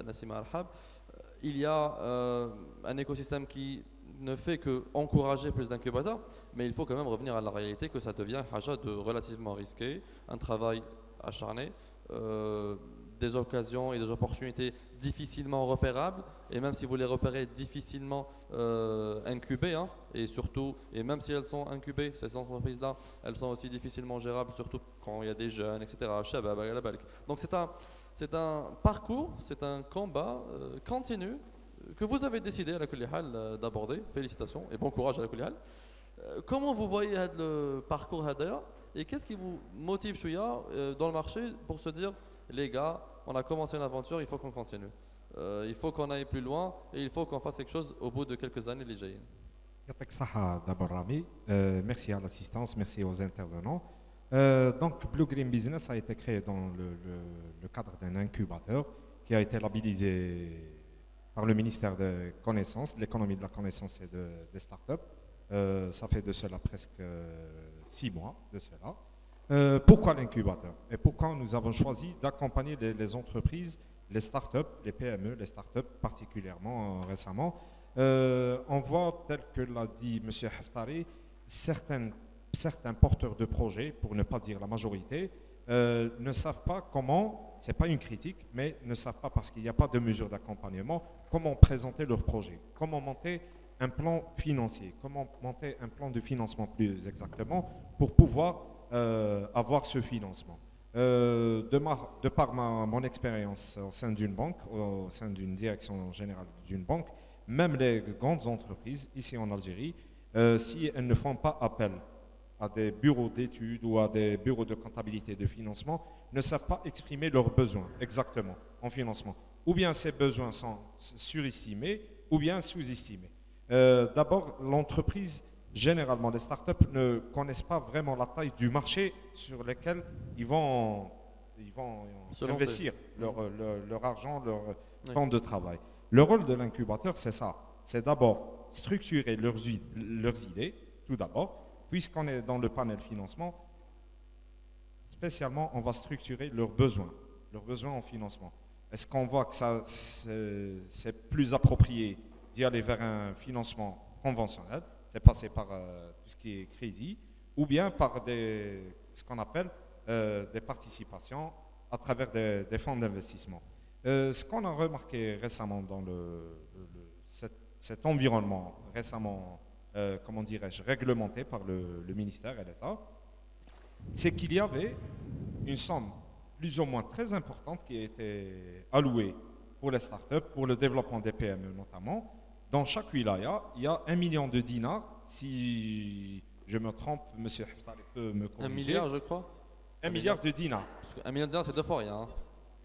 S1: Nassima Al-Hab. Il y a un écosystème qui ne fait qu'encourager plus d'incubateurs, mais il faut quand même revenir à la réalité que ça devient haja de relativement risqué, un travail acharné, des occasions et des opportunités difficilement repérables, et même si vous les repérez difficilement incubées, hein, et surtout, et même si elles sont incubées, ces entreprises-là, elles sont aussi difficilement gérables, surtout quand il y a des jeunes, etc. Donc c'est un parcours, c'est un combat continu que vous avez décidé à la Kulli Hal d'aborder. Félicitations et bon courage à la Kulli Hal. Comment vous voyez le parcours d'ailleurs et qu'est-ce qui vous motive chouïa dans le marché pour se dire les gars, on a commencé une aventure, il faut qu'on continue. Il faut qu'on aille plus loin et il faut qu'on fasse quelque chose au bout de quelques années les jaïnes.
S5: D'abord Rami, merci à l'assistance, merci aux intervenants. Donc Blue Green Business a été créé dans le cadre d'un incubateur qui a été labellisé par le ministère de Connaissance, de l'économie de la connaissance et des startups. Ça fait de cela presque 6 mois de cela. Pourquoi l'incubateur? Et pourquoi nous avons choisi d'accompagner les entreprises, les startups, les PME, les startups particulièrement récemment. On voit, tel que l'a dit M. Haftari, certains porteurs de projets, pour ne pas dire la majorité, ne savent pas comment, ce n'est pas une critique, mais ne savent pas parce qu'il n'y a pas de mesure d'accompagnement, comment présenter leur projet, comment monter un plan financier, comment monter un plan de financement plus exactement pour pouvoir avoir ce financement. De par mon expérience au sein d'une banque, au sein d'une direction générale d'une banque, même les grandes entreprises ici en Algérie, si elles ne font pas appel à des bureaux d'études ou à des bureaux de comptabilité de financement, ne savent pas exprimer leurs besoins exactement en financement. Ou bien ces besoins sont surestimés ou bien sous-estimés. D'abord, l'entreprise, généralement, les startups ne connaissent pas vraiment la taille du marché sur lequel ils vont investir leur argent, leur temps de travail. Le rôle de l'incubateur, c'est ça. C'est d'abord structurer leurs idées, tout d'abord. Puisqu'on est dans le panel financement, spécialement, on va structurer leurs besoins en financement. Est-ce qu'on voit que c'est plus approprié d'y aller vers un financement conventionnel, c'est passé par tout ce qui est crédit, ou bien par ce qu'on appelle des participations à travers des fonds d'investissement. Ce qu'on a remarqué récemment dans cet environnement récemment comment dirais-je, réglementé par le ministère et l'État, c'est qu'il y avait une somme plus ou moins très importante qui a été allouée pour les startups, pour le développement des PME notamment. Dans chaque wilaya, il y a 1 million de dinars. Si je me trompe, M. Haftari peut me corriger.
S1: 1 milliard, je crois.
S5: 1 milliard de dinars.
S1: Parce que 1 milliard de dinars, c'est 2 fois rien. Hein.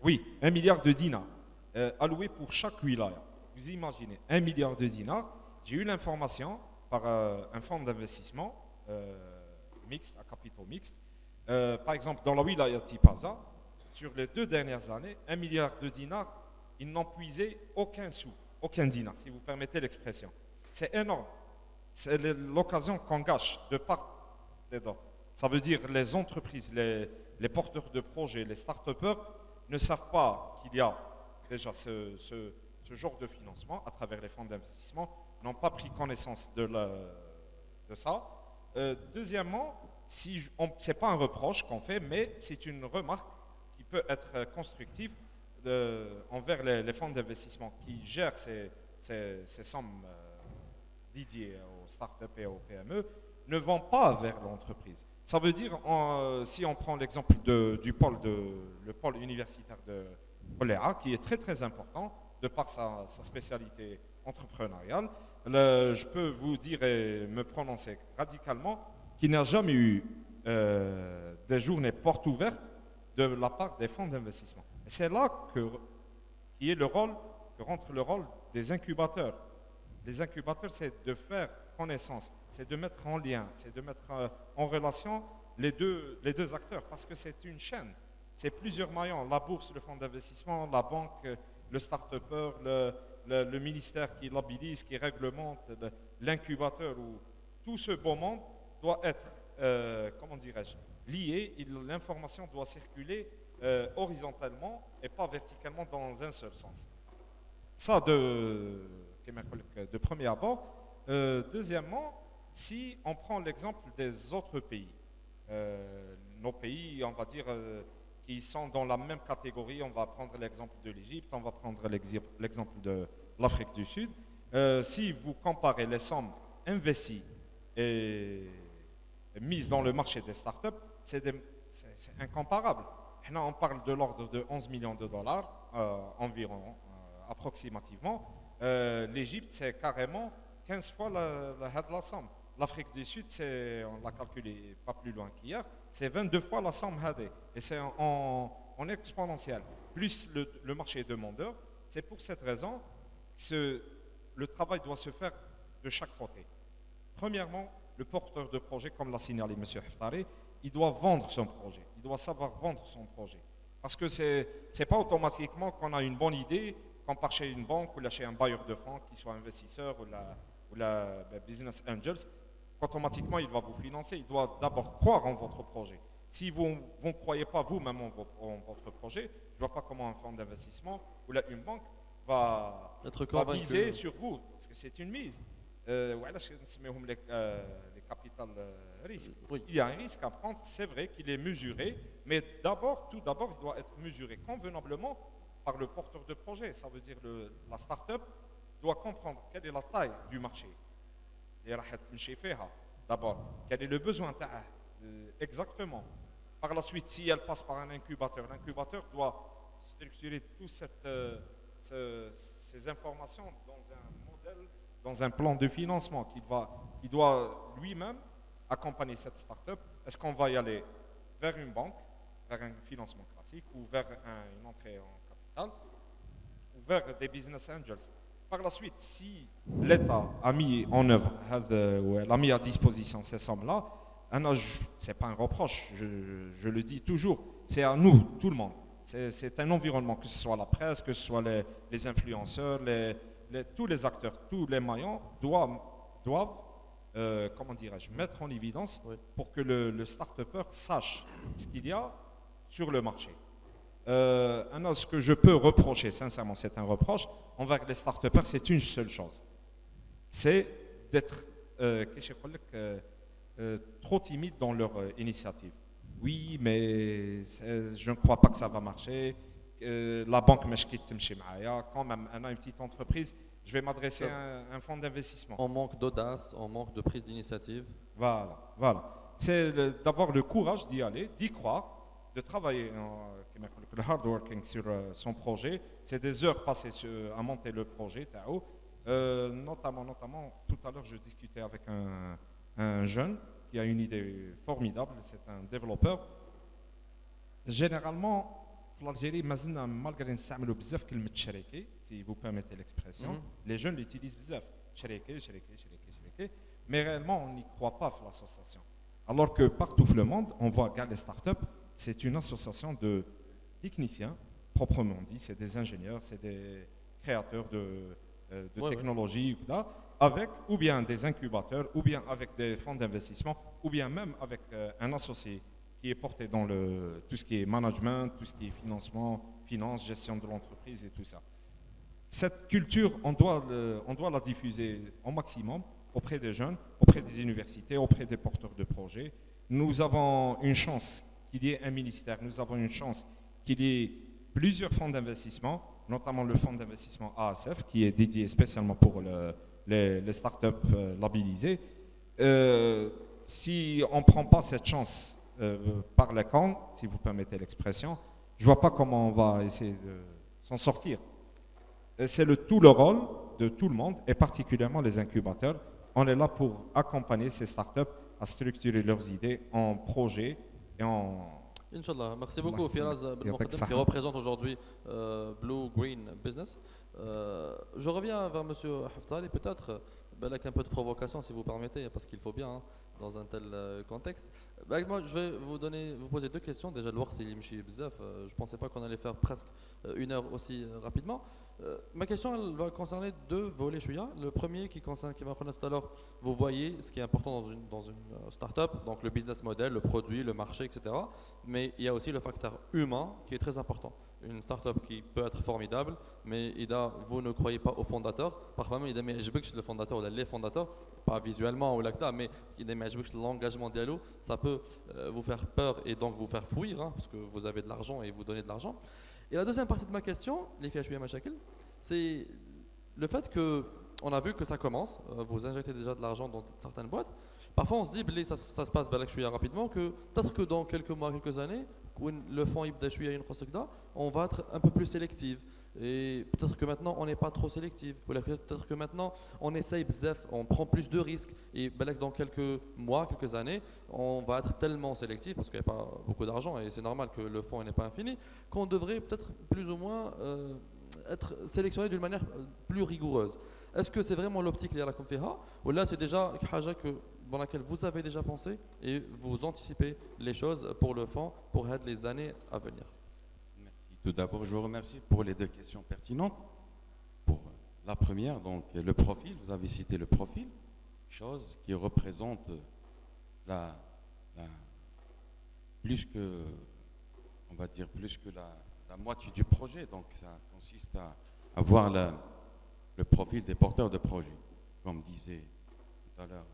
S5: Oui, 1 milliard de dinars. alloués pour chaque wilaya. Vous imaginez, 1 milliard de dinars. J'ai eu l'information par un fonds d'investissement mixte, à capitaux mixtes. Par exemple, dans la wilaya de Tipaza, sur les 2 dernières années, 1 milliard de dinars, ils n'ont puisé aucun sou, aucun dinar, si vous permettez l'expression. C'est énorme. C'est l'occasion qu'on gâche de part et d'autre. Ça veut dire les entreprises, les porteurs de projets, les start-upers ne savent pas qu'il y a déjà ce genre de financement à travers les fonds d'investissement, n'ont pas pris connaissance de ça. Deuxièmement, ce n'est pas un reproche qu'on fait, mais c'est une remarque qui peut être constructive envers les fonds d'investissement qui gèrent ces sommes dédiées aux startups et aux PME, ne vont pas vers l'entreprise. Ça veut dire, si on prend l'exemple du pôle, le pôle universitaire de Oléa, qui est très très important de par sa spécialité entrepreneuriale, je peux vous dire et me prononcer radicalement qu'il n'y a jamais eu des journées portes ouvertes de la part des fonds d'investissement. Et c'est là que rentre le rôle des incubateurs. Les incubateurs, c'est de faire connaissance, c'est de mettre en lien, c'est de mettre en relation les deux acteurs, parce que c'est une chaîne, c'est plusieurs maillons, la bourse, le fonds d'investissement, la banque, le start-upper, le ministère qui l'habilise, qui réglemente, l'incubateur, où tout ce beau monde doit être, comment dirais-je, lié, l'information doit circuler horizontalement et pas verticalement dans un seul sens. Ça de premier abord. Deuxièmement, si on prend l'exemple des autres pays, nos pays, on va dire, qui sont dans la même catégorie, on va prendre l'exemple de l'Égypte, on va prendre l'exemple de l'Afrique du Sud. Si vous comparez les sommes investies et mises dans le marché des startups, c'est incomparable. Là, on parle de l'ordre de 11 millions de dollars environ, approximativement. L'Égypte, c'est carrément 15 fois la somme. L'Afrique du Sud, on l'a calculé pas plus loin qu'hier, c'est 22 fois la somme hadée. Et c'est en exponentiel. Plus le marché est demandeur, c'est pour cette raison que le travail doit se faire de chaque côté. Premièrement, le porteur de projet, comme l'a signalé M. Haftari, il doit vendre son projet. Il doit savoir vendre son projet. Parce que ce n'est pas automatiquement qu'on a une bonne idée, qu'on part chez une banque ou là chez un bailleur de fonds, qui soit investisseur ou la business angels, qu'automatiquement il va vous financer. Il doit d'abord croire en votre projet. Si vous ne croyez pas vous-même en votre projet, je ne vois pas comment un fonds d'investissement ou là une banque va miser sur vous, parce que c'est une mise. Les capital risques. Oui. Il y a un risque à prendre, c'est vrai qu'il est mesuré, mais tout d'abord, il doit être mesuré convenablement par le porteur de projet. Ça veut dire la start-up doit comprendre quelle est la taille du marché. D'abord, quel est le besoin exactement. Par la suite, si elle passe par un incubateur, l'incubateur doit structurer toutes ces informations dans un modèle, dans un plan de financement qui doit lui-même accompagner cette start-up. Est-ce qu'on va y aller vers une banque, vers un financement classique, ou vers une entrée en capital, ou vers des business angels? Par la suite, si l'État a mis en œuvre, a mis à disposition ces sommes-là, ce n'est pas un reproche, je le dis toujours, c'est à nous, tout le monde. C'est un environnement, que ce soit la presse, que ce soit les influenceurs, tous les acteurs, tous les maillons doivent comment dirais-je, mettre en évidence pour que le start-upper sache ce qu'il y a sur le marché. Ce que je peux reprocher, sincèrement, c'est un reproche envers les start-upers, c'est une seule chose. C'est d'être trop timide dans leur initiative. Oui, mais je ne crois pas que ça va marcher. La banque quand même, on a une petite entreprise, je vais m'adresser à un fonds d'investissement.
S1: On manque d'audace, on manque de prise d'initiative.
S5: Voilà. C'est d'avoir le courage d'y aller, d'y croire, de travailler le hard working sur son projet. C'est des heures passées à monter le projet. Notamment, tout à l'heure, je discutais avec un jeune qui a une idée formidable, c'est un développeur. Généralement, في l'Algérie مازلنا malgré نستعملوا بزاف كلمة شركة si vous permettez l'expression les jeunes l'utilisent بزاف شركة شركة شركة شركة mais réellement on n'y croit pas في l'association alors que partout dans le monde on voit que les startups c'est une association de techniciens proprement dit c'est des ingénieurs c'est des créateurs de technologies là, avec ou bien des incubateurs ou bien avec des fonds d'investissement ou bien même avec un associé qui est porté dans tout ce qui est management, tout ce qui est financement, finance, gestion de l'entreprise et tout ça. Cette culture, on doit la diffuser au maximum auprès des jeunes, auprès des universités, auprès des porteurs de projets. Nous avons une chance qu'il y ait un ministère, nous avons une chance qu'il y ait plusieurs fonds d'investissement, notamment le fonds d'investissement ASF qui est dédié spécialement pour les startups labellisées. Si on ne prend pas cette chance par les cornes, si vous permettez l'expression, je ne vois pas comment on va essayer de s'en sortir. C'est tout le rôle de tout le monde, et particulièrement les incubateurs. On est là pour accompagner ces startups à structurer leurs idées en projets et en...
S1: Inch'Allah. Merci beaucoup Firaz Belmokhadem qui représente aujourd'hui Blue Green Business. Je reviens vers Monsieur Haftali, peut-être avec un peu de provocation si vous permettez, parce qu'il faut bien hein, dans un tel contexte. Moi, je vais vous poser deux questions. Déjà, le waqt il yimchi bzaf. Je ne pensais pas qu'on allait faire presque une heure aussi rapidement. Ma question elle va concerner deux volets chouïa. Le premier qui concerne, qui m'a dit tout à l'heure, vous voyez ce qui est important dans une start-up, donc le business model, le produit, le marché, etc. Mais il y a aussi le facteur humain qui est très important. Une start-up qui peut être formidable, mais vous ne croyez pas au fondateur. Parfois même, le fondateur ou les fondateurs, pas visuellement ou l'acta, mais l'engagement dialogue, ça peut vous faire peur et donc vous faire fuir, hein, parce que vous avez de l'argent et vous donnez de l'argent. Et la deuxième partie de ma question, les filles c'est le fait que on a vu que ça commence, vous injectez déjà de l'argent dans certaines boîtes. Parfois on se dit, ça se passe rapidement, que peut-être que dans quelques mois, quelques années, où le fonds on va être un peu plus sélectif. Et peut-être que maintenant on n'est pas trop sélectif. Peut-être que maintenant on essaye bzef, on prend plus de risques. Et dans quelques mois, quelques années, on va être tellement sélectif parce qu'il n'y a pas beaucoup d'argent et c'est normal que le fonds n'est pas infini, qu'on devrait peut-être plus ou moins être sélectionné d'une manière plus rigoureuse. Est-ce que c'est vraiment l'optique liée à la Conféha ou là c'est déjà quelque chose dans laquelle vous avez déjà pensé et vous anticipez les choses pour le fonds pour les années à venir?
S2: Merci. Tout d'abord, je vous remercie pour les deux questions pertinentes. Pour la première, donc le profil, vous avez cité le profil, chose qui représente plus que la moitié du projet. Donc ça consiste à avoir le profil des porteurs de projets. Comme disait tout à l'heure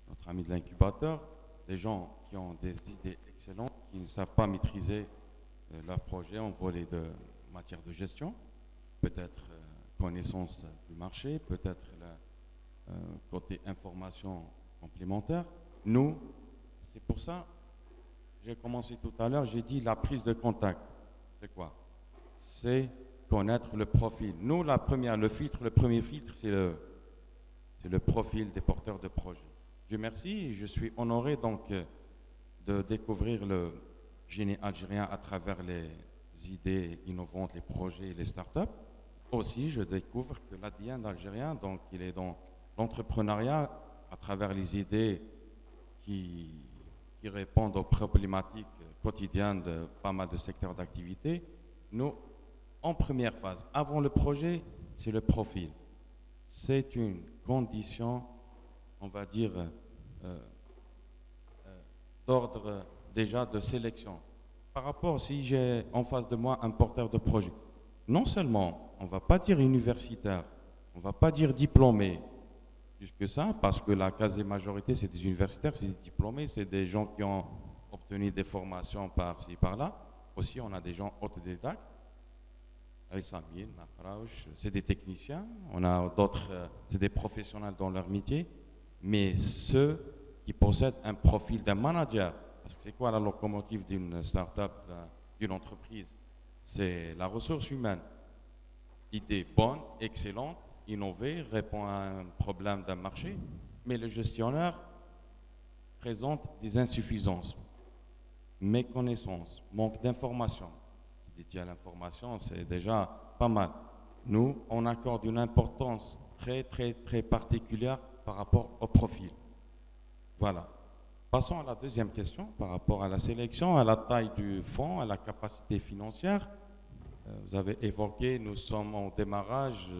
S2: notre ami de l'incubateur, des gens qui ont des idées excellentes, qui ne savent pas maîtriser leur projet en volet de matière de gestion, peut-être connaissance du marché, peut-être côté information complémentaire. Nous, c'est pour ça, j'ai commencé tout à l'heure, j'ai dit la prise de contact. C'est quoi? C'est connaître le profil. Nous, le premier filtre, c'est le profil des porteurs de projets. Dieu merci, je suis honoré donc de découvrir le génie algérien à travers les idées innovantes, les projets et les startups. Aussi, je découvre que l'ADN algérien, donc il est dans l'entrepreneuriat à travers les idées qui répondent aux problématiques quotidiennes de pas mal de secteurs d'activité. Nous, en première phase, avant le projet, c'est le profil. C'est une condition, on va dire, d'ordre déjà de sélection. Par rapport, si j'ai en face de moi un porteur de projet, non seulement on ne va pas dire universitaire, on ne va pas dire diplômé, plus que ça, parce que la quasi-majorité, c'est des universitaires, c'est des diplômés, c'est des gens qui ont obtenu des formations par-ci, par-là. Aussi, on a des gens autodidactes. C'est des techniciens, on a d'autres, c'est des professionnels dans leur métier, mais ceux qui possèdent un profil d'un manager, parce que c'est quoi la locomotive d'une start-up, d'une entreprise? C'est la ressource humaine. Idée bonne, excellente, innovée, répond à un problème d'un marché, mais le gestionnaire présente des insuffisances, méconnaissances, manque d'informations, dédié à l'information, c'est déjà pas mal. Nous, on accorde une importance très, très, très particulière par rapport au profil. Voilà. Passons à la deuxième question par rapport à la sélection, à la taille du fonds, à la capacité financière. Vous avez évoqué, nous sommes en démarrage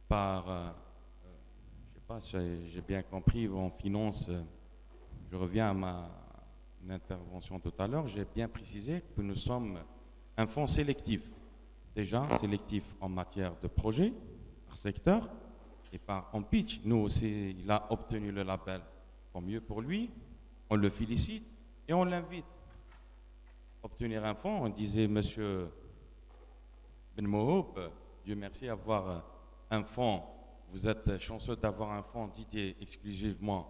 S2: par, je sais pas, j'ai bien compris, on finance, je reviens à ma intervention tout à l'heure, j'ai bien précisé que nous sommes un fonds sélectif. Déjà, sélectif en matière de projet, par secteur, et en pitch. Nous aussi, il a obtenu le label. Tant mieux pour lui, on le félicite et on l'invite. Obtenir un fonds, on disait, monsieur Ben Mohoub, Dieu merci, avoir un fonds, vous êtes chanceux d'avoir un fonds dédié exclusivement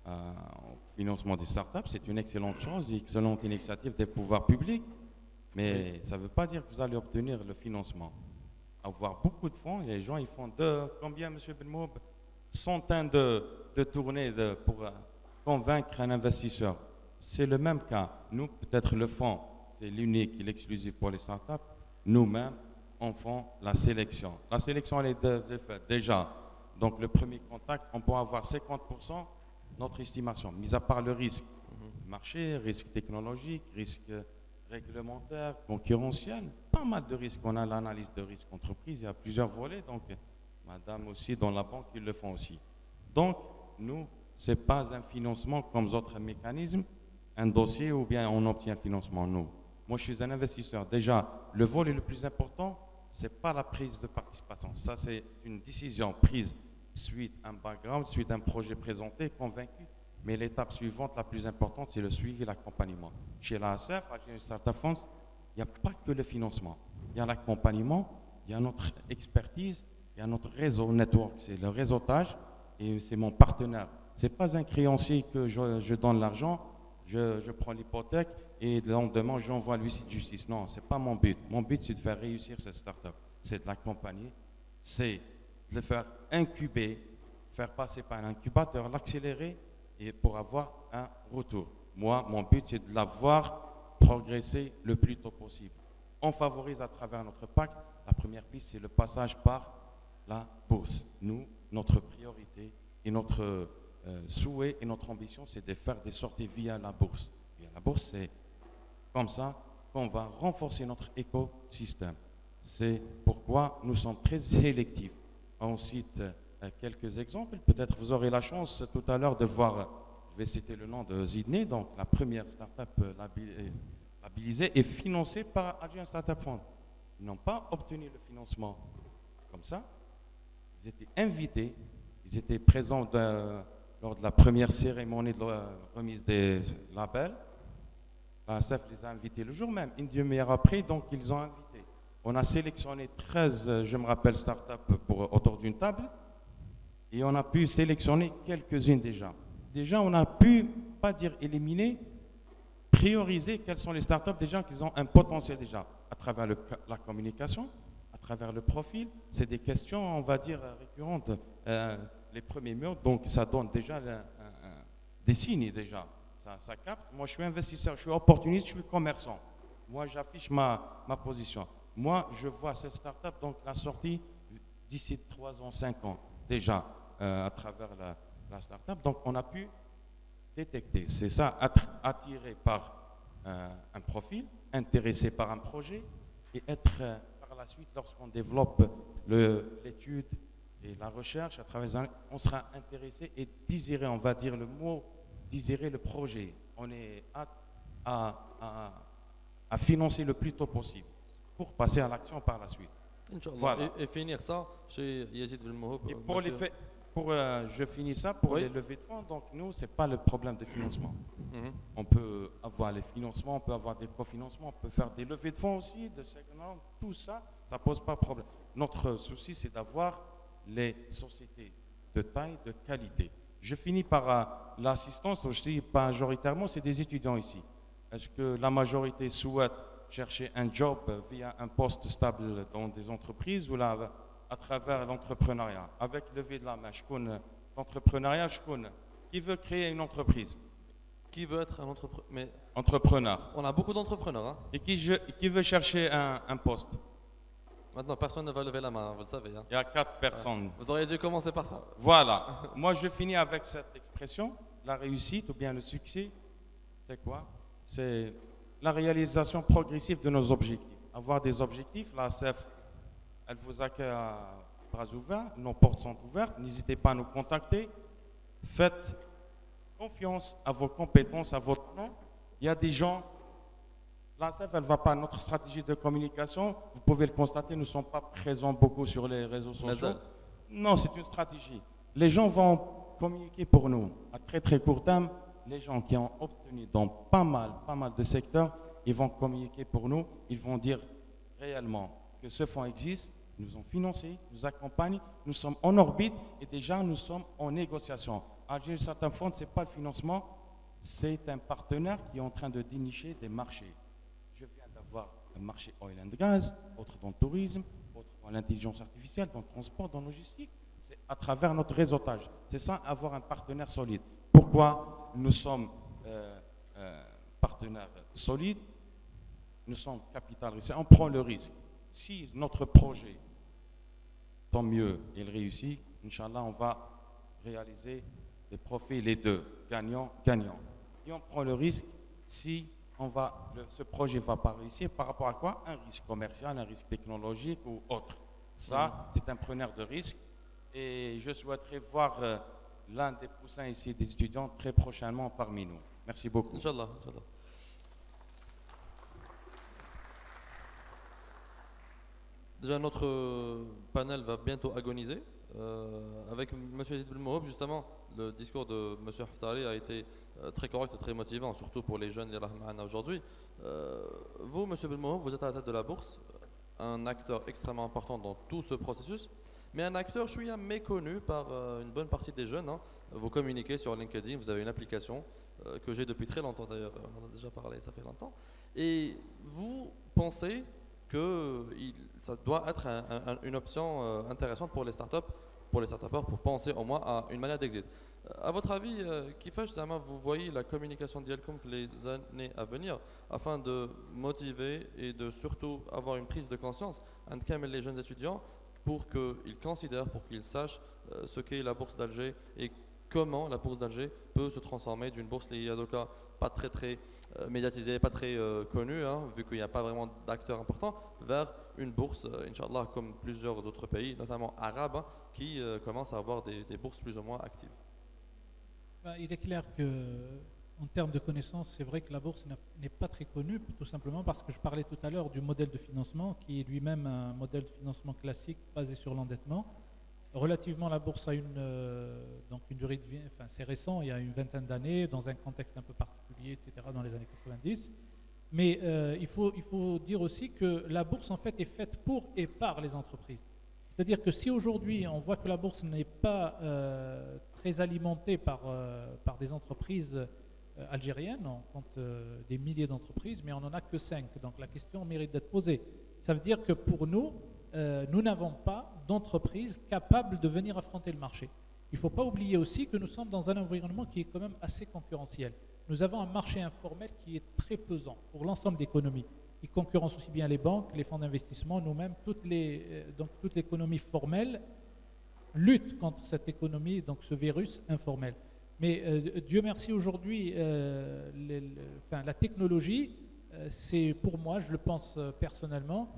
S2: au financement des startups. C'est une excellente chose, une excellente initiative des pouvoirs publics, mais ça ne veut pas dire que vous allez obtenir le financement. Avoir beaucoup de fonds, les gens ils font combien, monsieur Ben Mohoub, centaines de tournées pour convaincre un investisseur. C'est le même cas. Nous, peut-être le fonds, c'est l'unique, l'exclusif pour les startups. Nous-mêmes, on fait la sélection. La sélection, elle est faite déjà. Donc, le premier contact, on peut avoir 50% notre estimation, mis à part le risque marché, risque technologique, risque réglementaire, concurrentiel. Pas mal de risques. On a l'analyse de risque entreprise, il y a plusieurs volets. Donc, madame aussi, dans la banque, ils le font aussi. Donc, nous, ce n'est pas un financement comme d'autres mécanismes, un dossier ou bien on obtient un financement. Nous. Moi, je suis un investisseur. Déjà, le volet le plus important, ce n'est pas la prise de participation. Ça, c'est une décision prise suite à un background, suite à un projet présenté, convaincu. Mais l'étape suivante, la plus importante, c'est le suivi et l'accompagnement. Chez l'ASF, Algerian Startup Funds, il n'y a pas que le financement. Il y a l'accompagnement, il y a notre expertise, il y a notre réseau, network, c'est le réseautage et c'est mon partenaire. Ce n'est pas un créancier que je donne l'argent, je prends l'hypothèque et le lendemain, j'envoie l'huissier de justice. Non, ce n'est pas mon but. Mon but, c'est de faire réussir cette start-up. C'est de l'accompagner, c'est de le faire incuber, faire passer par un incubateur, l'accélérer et pour avoir un retour. Moi, mon but, c'est de la voir progresser le plus tôt possible. On favorise à travers notre pacte. La première piste, c'est le passage par la bourse. Nous, notre priorité et notre souhait et notre ambition, c'est de faire des sorties via la bourse. Via la bourse, c'est comme ça qu'on va renforcer notre écosystème. C'est pourquoi nous sommes très sélectifs. On cite quelques exemples. Peut-être vous aurez la chance tout à l'heure de voir, je vais citer le nom de Sydney, donc la première start-up labellisée et financée par Algerian Startup Fund. Ils n'ont pas obtenu le financement comme ça. Ils étaient invités, ils étaient présents lors de la première cérémonie de remise des labels. L'ASF les a invités le jour même, une demi-heure après, donc ils ont invité. On a sélectionné 13, je me rappelle, start-up autour d'une table et on a pu sélectionner quelques-unes déjà. Déjà, on a pu, pas dire éliminer, prioriser quelles sont les start-up déjà qui ont un potentiel déjà à travers la communication, à travers le profil. C'est des questions, on va dire, récurrentes. Les premiers murs, donc ça donne déjà des signes déjà. Ça capte. Moi, je suis investisseur, je suis opportuniste, je suis commerçant. Moi, j'affiche ma position. Moi, je vois cette start-up, donc la sortie d'ici 3 ans, 5 ans, déjà, à travers la start-up. Donc, on a pu détecter. C'est ça, être attiré par un profil, intéressé par un projet et être par la suite, lorsqu'on développe l'étude et la recherche, à travers on sera intéressé et désirer, on va dire le mot, désirer le projet. On est à financer le plus tôt possible pour passer à l'action par la suite.
S1: Voilà. Et finir ça chez Yazid Ben Mohoub.
S2: Et je finis ça pour les levées de fonds. Donc nous, ce n'est pas le problème de financement. On peut avoir les financements, on peut avoir des cofinancements, on peut faire des levées de fonds aussi, tout ça, ça ne pose pas de problème. Notre souci, c'est d'avoir les sociétés de taille, de qualité. Je finis par l'assistance aussi, majoritairement, c'est des étudiants ici. Est-ce que la majorité souhaite chercher un job via un poste stable dans des entreprises ou là, à travers l'entrepreneuriat? Avec lever de la main, l'entrepreneuriat, qui veut créer une entreprise?
S1: Qui veut être un entrepreneur? Mais
S2: entrepreneur,
S1: on a beaucoup d'entrepreneurs. Hein.
S2: et qui veut chercher un poste.
S1: Maintenant, personne ne va lever la main, vous le savez. Hein.
S2: Il y a 4 personnes.
S1: Vous auriez dû commencer par ça.
S2: Voilà. Moi, je finis avec cette expression. La réussite ou bien le succès, c'est quoi? C'est la réalisation progressive de nos objectifs. Avoir des objectifs, la ACF, elle vous accueille à bras ouverts, nos portes sont ouvertes. N'hésitez pas à nous contacter. Faites confiance à vos compétences, à votre nom. Il y a des gens, l'ACF, elle ne va pas. Notre stratégie de communication, vous pouvez le constater, nous ne sommes pas présents beaucoup sur les réseaux sociaux. Non, c'est une stratégie. Les gens vont communiquer pour nous. À très très court terme, les gens qui ont obtenu dans pas mal de secteurs, ils vont communiquer pour nous. Ils vont dire réellement que ce fonds existe, nous ont financé, nous accompagnent, nous sommes en orbite et déjà nous sommes en négociation. Alger, certains fonds, ce n'est pas le financement, c'est un partenaire qui est en train de dénicher des marchés. Je viens d'avoir un marché oil and gas, autre dans le tourisme, autre dans l'intelligence artificielle, dans le transport, dans la logistique. C'est à travers notre réseautage. C'est ça, avoir un partenaire solide. Pourquoi nous sommes partenaires solides? Nous sommes capital risque. On prend le risque. Si notre projet, tant mieux, il réussit, Inch'Allah, on va réaliser des profits, les deux, gagnant. Et on prend le risque si ce projet ne va pas réussir par rapport à quoi? Un risque commercial, un risque technologique ou autre. Ça, c'est un preneur de risque. Et je souhaiterais voir l'un des poussins ici, des étudiants, très prochainement parmi nous. Merci beaucoup.
S1: Inch'Allah, Inch'Allah. Déjà, notre panel va bientôt agoniser. Avec M. Yazid Belmohob, justement, le discours de M. Haftari a été très correct et très motivant, surtout pour les jeunes qui aujourd'hui. Vous, M. Belmohob, vous êtes à la tête de la bourse, un acteur extrêmement important dans tout ce processus, mais un acteur, je suis méconnu par une bonne partie des jeunes. Hein. Vous communiquez sur LinkedIn, vous avez une application que j'ai depuis très longtemps d'ailleurs, on en a déjà parlé, ça fait longtemps. Et vous pensez que ça doit être une option intéressante pour les startups, pour les startupeurs, pour penser au moins à une manière d'exit. À votre avis, Kifash, vous voyez la communication d'Yelkoum les années à venir afin de motiver et de surtout avoir une prise de conscience entre les jeunes étudiants pour qu'ils considèrent, pour qu'ils sachent ce qu'est la bourse d'Alger et comment la bourse d'Alger peut se transformer d'une bourse Yadoka pas très médiatisée, pas très connue, hein, vu qu'il n'y a pas vraiment d'acteurs importants, vers une bourse, Inch'Allah, comme plusieurs autres pays, notamment arabes, hein, qui commencent à avoir des bourses plus ou moins actives.
S4: Il est clair qu'en termes de connaissances, c'est vrai que la bourse n'est pas très connue, tout simplement parce que je parlais tout à l'heure du modèle de financement, qui est lui-même un modèle de financement classique basé sur l'endettement. Relativement, la bourse a donc une durée de vie, enfin c'est récent, il y a une vingtaine d'années, dans un contexte un peu particulier, etc., dans les années 90. Mais il faut dire aussi que la bourse, en fait, est faite pour et par les entreprises. C'est-à-dire que si aujourd'hui, on voit que la bourse n'est pas très alimentée par des entreprises algériennes, on compte des milliers d'entreprises, mais on n'en a que 5. Donc la question mérite d'être posée. Ça veut dire que pour nous, nous n'avons pas d'entreprise capable de venir affronter le marché. Il ne faut pas oublier aussi que nous sommes dans un environnement qui est quand même assez concurrentiel. Nous avons un marché informel qui est très pesant pour l'ensemble de l'économie. Il concurrence aussi bien les banques, les fonds d'investissement, nous-mêmes, toute l'économie formelle lutte contre cette économie, donc ce virus informel. Mais Dieu merci aujourd'hui, la technologie, c'est pour moi, je le pense personnellement,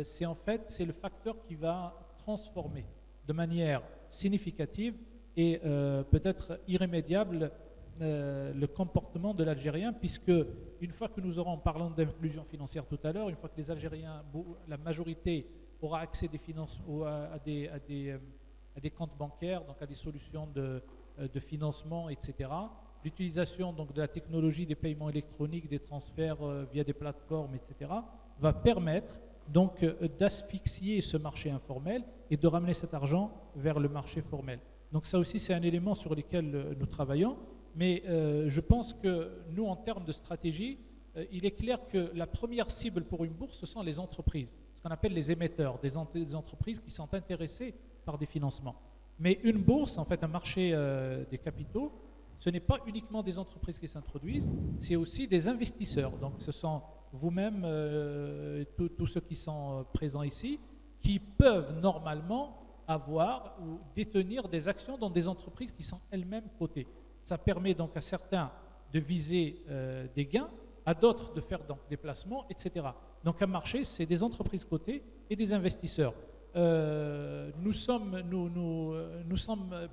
S4: c'est le facteur qui va transformer de manière significative et peut-être irrémédiable le comportement de l'Algérien, puisque une fois que nous aurons, en parlant d'inclusion financière tout à l'heure, une fois que les Algériens, la majorité aura accès à des comptes bancaires, donc à des solutions de financement, etc., l'utilisation donc de la technologie des paiements électroniques, des transferts via des plateformes, etc., va permettre donc d'asphyxier ce marché informel et de ramener cet argent vers le marché formel. Donc ça aussi, c'est un élément sur lequel nous travaillons. Mais je pense que nous, en termes de stratégie, il est clair que la première cible pour une bourse, ce sont les entreprises, ce qu'on appelle les émetteurs, des entreprises qui sont intéressées par des financements. Mais une bourse, en fait, un marché des capitaux, ce n'est pas uniquement des entreprises qui s'introduisent, c'est aussi des investisseurs. Donc ce sont vous-même, tous ceux qui sont présents ici, qui peuvent normalement avoir ou détenir des actions dans des entreprises qui sont elles-mêmes cotées. Ça permet donc à certains de viser des gains, à d'autres de faire donc des placements, etc. Donc un marché, c'est des entreprises cotées et des investisseurs. Nous sommes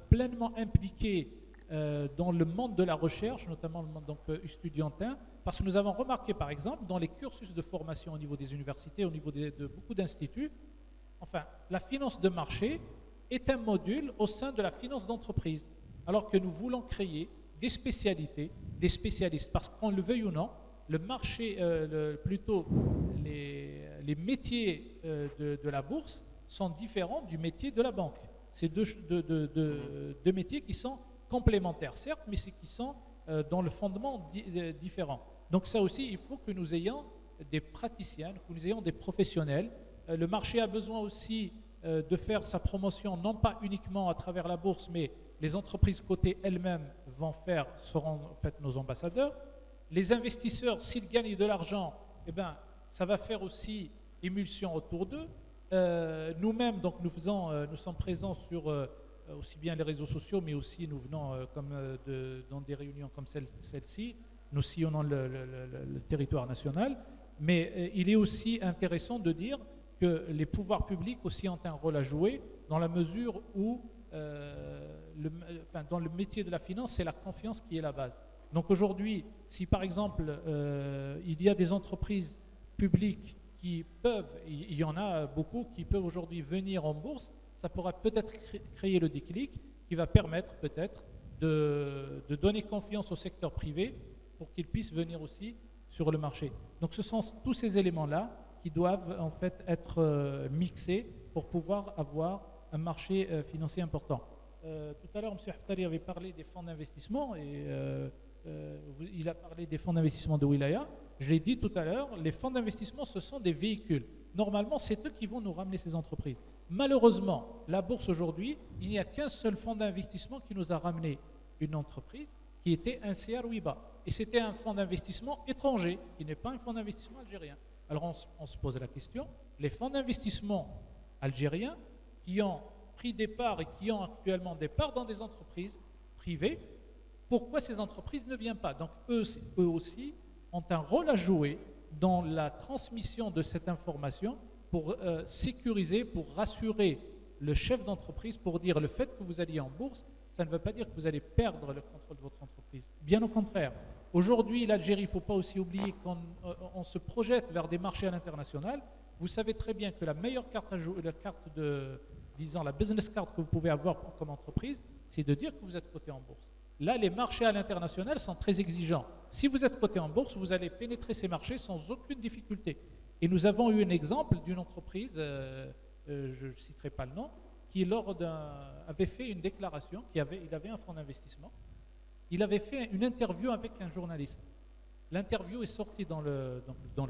S4: pleinement impliqués dans le monde de la recherche, notamment le monde donc, estudiantin, parce que nous avons remarqué par exemple dans les cursus de formation au niveau des universités, au niveau de beaucoup d'instituts, enfin la finance de marché est un module au sein de la finance d'entreprise, alors que nous voulons créer des spécialités, des spécialistes, parce qu'on le veuille ou non, le marché, plutôt les métiers de la bourse sont différents du métier de la banque. C'est deux métiers qui sont complémentaires, certes, mais qui sont dans le fondement différent. Donc ça aussi, il faut que nous ayons des praticiens, que nous ayons des professionnels. Le marché a besoin aussi de faire sa promotion, non pas uniquement à travers la bourse, mais les entreprises cotées elles-mêmes seront en fait nos ambassadeurs. Les investisseurs, s'ils gagnent de l'argent, eh ben, ça va faire aussi émulsion autour d'eux. Nous-mêmes, donc, nous sommes présents sur aussi bien les réseaux sociaux, mais aussi nous venons dans des réunions comme celle-ci. Nous sillonnons le territoire national. Mais il est aussi intéressant de dire que les pouvoirs publics aussi ont un rôle à jouer dans la mesure où, dans le métier de la finance, c'est la confiance qui est la base. Donc aujourd'hui, si par exemple il y a des entreprises publiques qui peuvent, il y en a beaucoup qui peuvent aujourd'hui venir en bourse, ça pourra peut-être créer le déclic qui va permettre peut-être de donner confiance au secteur privé pour qu'il puisse venir aussi sur le marché. Donc ce sont tous ces éléments-là qui doivent en fait être mixés pour pouvoir avoir un marché financier important. Tout à l'heure, M. Haftari avait parlé des fonds d'investissement et il a parlé des fonds d'investissement de Wilaya. Je l'ai dit tout à l'heure, les fonds d'investissement, ce sont des véhicules. Normalement, c'est eux qui vont nous ramener ces entreprises. Malheureusement, la bourse aujourd'hui, il n'y a qu'un seul fonds d'investissement qui nous a ramené une entreprise qui était un CR WIBA. Et c'était un fonds d'investissement étranger, qui n'est pas un fonds d'investissement algérien. Alors on se pose la question, les fonds d'investissement algériens qui ont pris des parts et qui ont actuellement des parts dans des entreprises privées, pourquoi ces entreprises ne viennent pas? Donc eux aussi ont un rôle à jouer dans la transmission de cette information pour sécuriser, pour rassurer le chef d'entreprise, pour dire le fait que vous alliez en bourse, ça ne veut pas dire que vous allez perdre le contrôle de votre entreprise. Bien au contraire. Aujourd'hui, l'Algérie, il ne faut pas aussi oublier qu'on se projette vers des marchés à l'international. Vous savez très bien que la meilleure carte à jouer, la business card que vous pouvez avoir comme entreprise, c'est de dire que vous êtes coté en bourse. Là, les marchés à l'international sont très exigeants. Si vous êtes coté en bourse, vous allez pénétrer ces marchés sans aucune difficulté. Et nous avons eu un exemple d'une entreprise, je ne citerai pas le nom, qui avait fait une déclaration, il avait un fonds d'investissement, il avait fait une interview avec un journaliste. L'interview est sortie dans le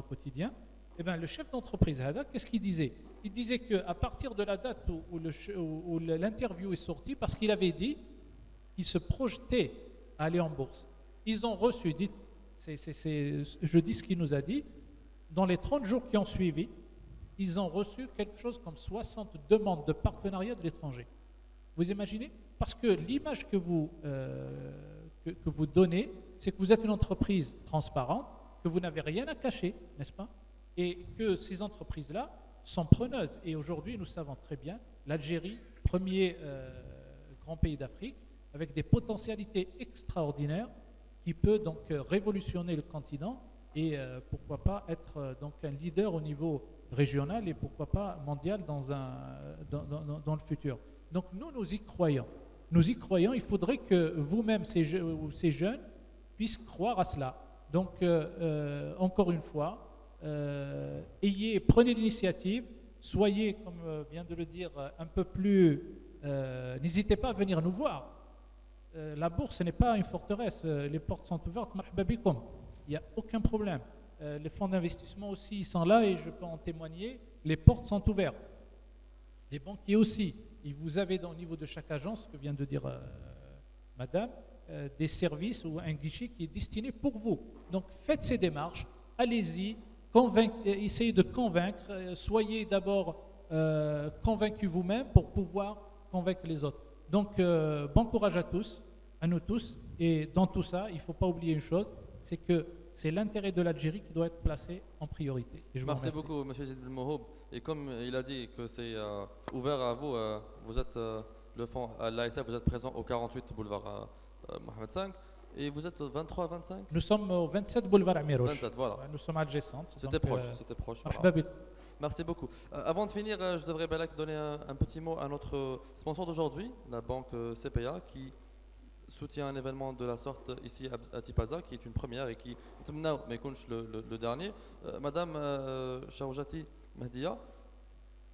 S4: quotidien. Et bien, le chef d'entreprise, qu'est-ce qu'il disait? Il disait qu'à partir de la date où l'interview est sortie, parce qu'il avait dit qu'il se projetait à aller en bourse, ils ont reçu, je dis ce qu'il nous a dit, dans les 30 jours qui ont suivi, ils ont reçu quelque chose comme 60 demandes de partenariat de l'étranger. Vous imaginez? Parce que l'image que vous donnez, c'est que vous êtes une entreprise transparente, que vous n'avez rien à cacher, n'est-ce pas? Et que ces entreprises-là sont preneuses. Et aujourd'hui, nous savons très bien, l'Algérie, premier grand pays d'Afrique, avec des potentialités extraordinaires, qui peut donc révolutionner le continent et pourquoi pas être donc un leader au niveau régional et pourquoi pas mondial dans le futur. Donc nous y croyons. Nous y croyons, il faudrait que vous-même, ces jeunes, puissent croire à cela. Donc encore une fois, prenez l'initiative, soyez, comme vient de le dire, un peu plus... n'hésitez pas à venir nous voir. La bourse, ce n'est pas une forteresse, les portes sont ouvertes, marhaba bikoum. Il n'y a aucun problème. Les fonds d'investissement aussi, ils sont là et je peux en témoigner, les portes sont ouvertes. Les banquiers aussi. Et vous avez au niveau de chaque agence, ce que vient de dire madame, des services ou un guichet qui est destiné pour vous. Donc faites ces démarches, allez-y, essayez de convaincre, soyez d'abord convaincus vous-même pour pouvoir convaincre les autres. Donc bon courage à tous, à nous tous, et dans tout ça, il ne faut pas oublier une chose, c'est que c'est l'intérêt de l'Algérie qui doit être placé en priorité. Et je vous
S1: Merci
S4: remercie.
S1: beaucoup, M. Zid Belmohob. Et comme il a dit que c'est ouvert à vous, vous êtes le fonds à l'ASF, vous êtes présent au 48 boulevard Mohamed V et vous êtes au 23-25.
S4: Nous sommes au 27 boulevard Amirouche.
S1: 27, voilà.
S4: Nous sommes adjacents.
S1: C'était
S4: donc,
S1: proche, c'était proche. voilà.
S4: مرحبا بكم.
S1: Merci beaucoup. Avant de finir, je devrais Balak donner un petit mot à notre sponsor d'aujourd'hui, la banque CPA, qui soutient un événement de la sorte ici à Tipaza, qui est une première et qui, mais le dernier. Madame Chaoujati Mahdia,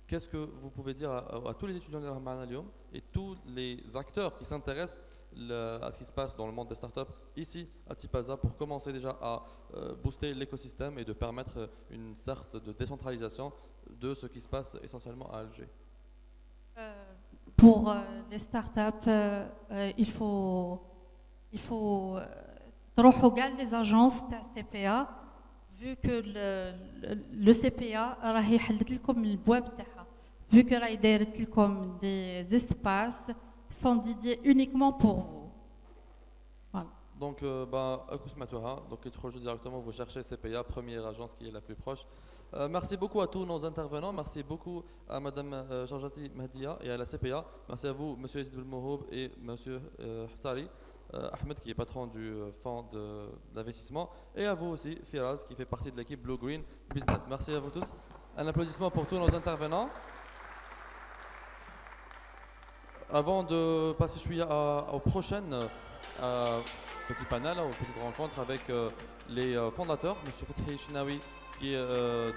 S1: qu'est-ce que vous pouvez dire à tous les étudiants de la Lyon et tous les acteurs qui s'intéressent à ce qui se passe dans le monde des startups ici à Tipaza pour commencer déjà à booster l'écosystème et de permettre une sorte de décentralisation de ce qui se passe essentiellement à Alger?
S3: Pour les startups, il faut تروحوا كاع les agences تاع CPA vu que le CPA راه يحدد لكم البواب تاعها vu que راهي دايرت لكم des espaces sont dédiés uniquement pour vous. Voilà.
S1: Donc, donc ادخلوا directement, vous cherchez CPA, première agence qui est la plus proche. Merci beaucoup à tous nos intervenants, merci beaucoup à Madame Chaoujati Mahdia et à la CPA. Merci à vous, Monsieur Zid Belmohob et Monsieur Haftari Ahmed, qui est patron du fonds d'investissement, et à vous aussi, Firaz, qui fait partie de l'équipe Blue Green Business. Merci à vous tous. Un applaudissement pour tous nos intervenants. Avant de passer aux prochaines petits panels, aux petites rencontres avec les fondateurs, Monsieur Fethi Chnaoui, qui est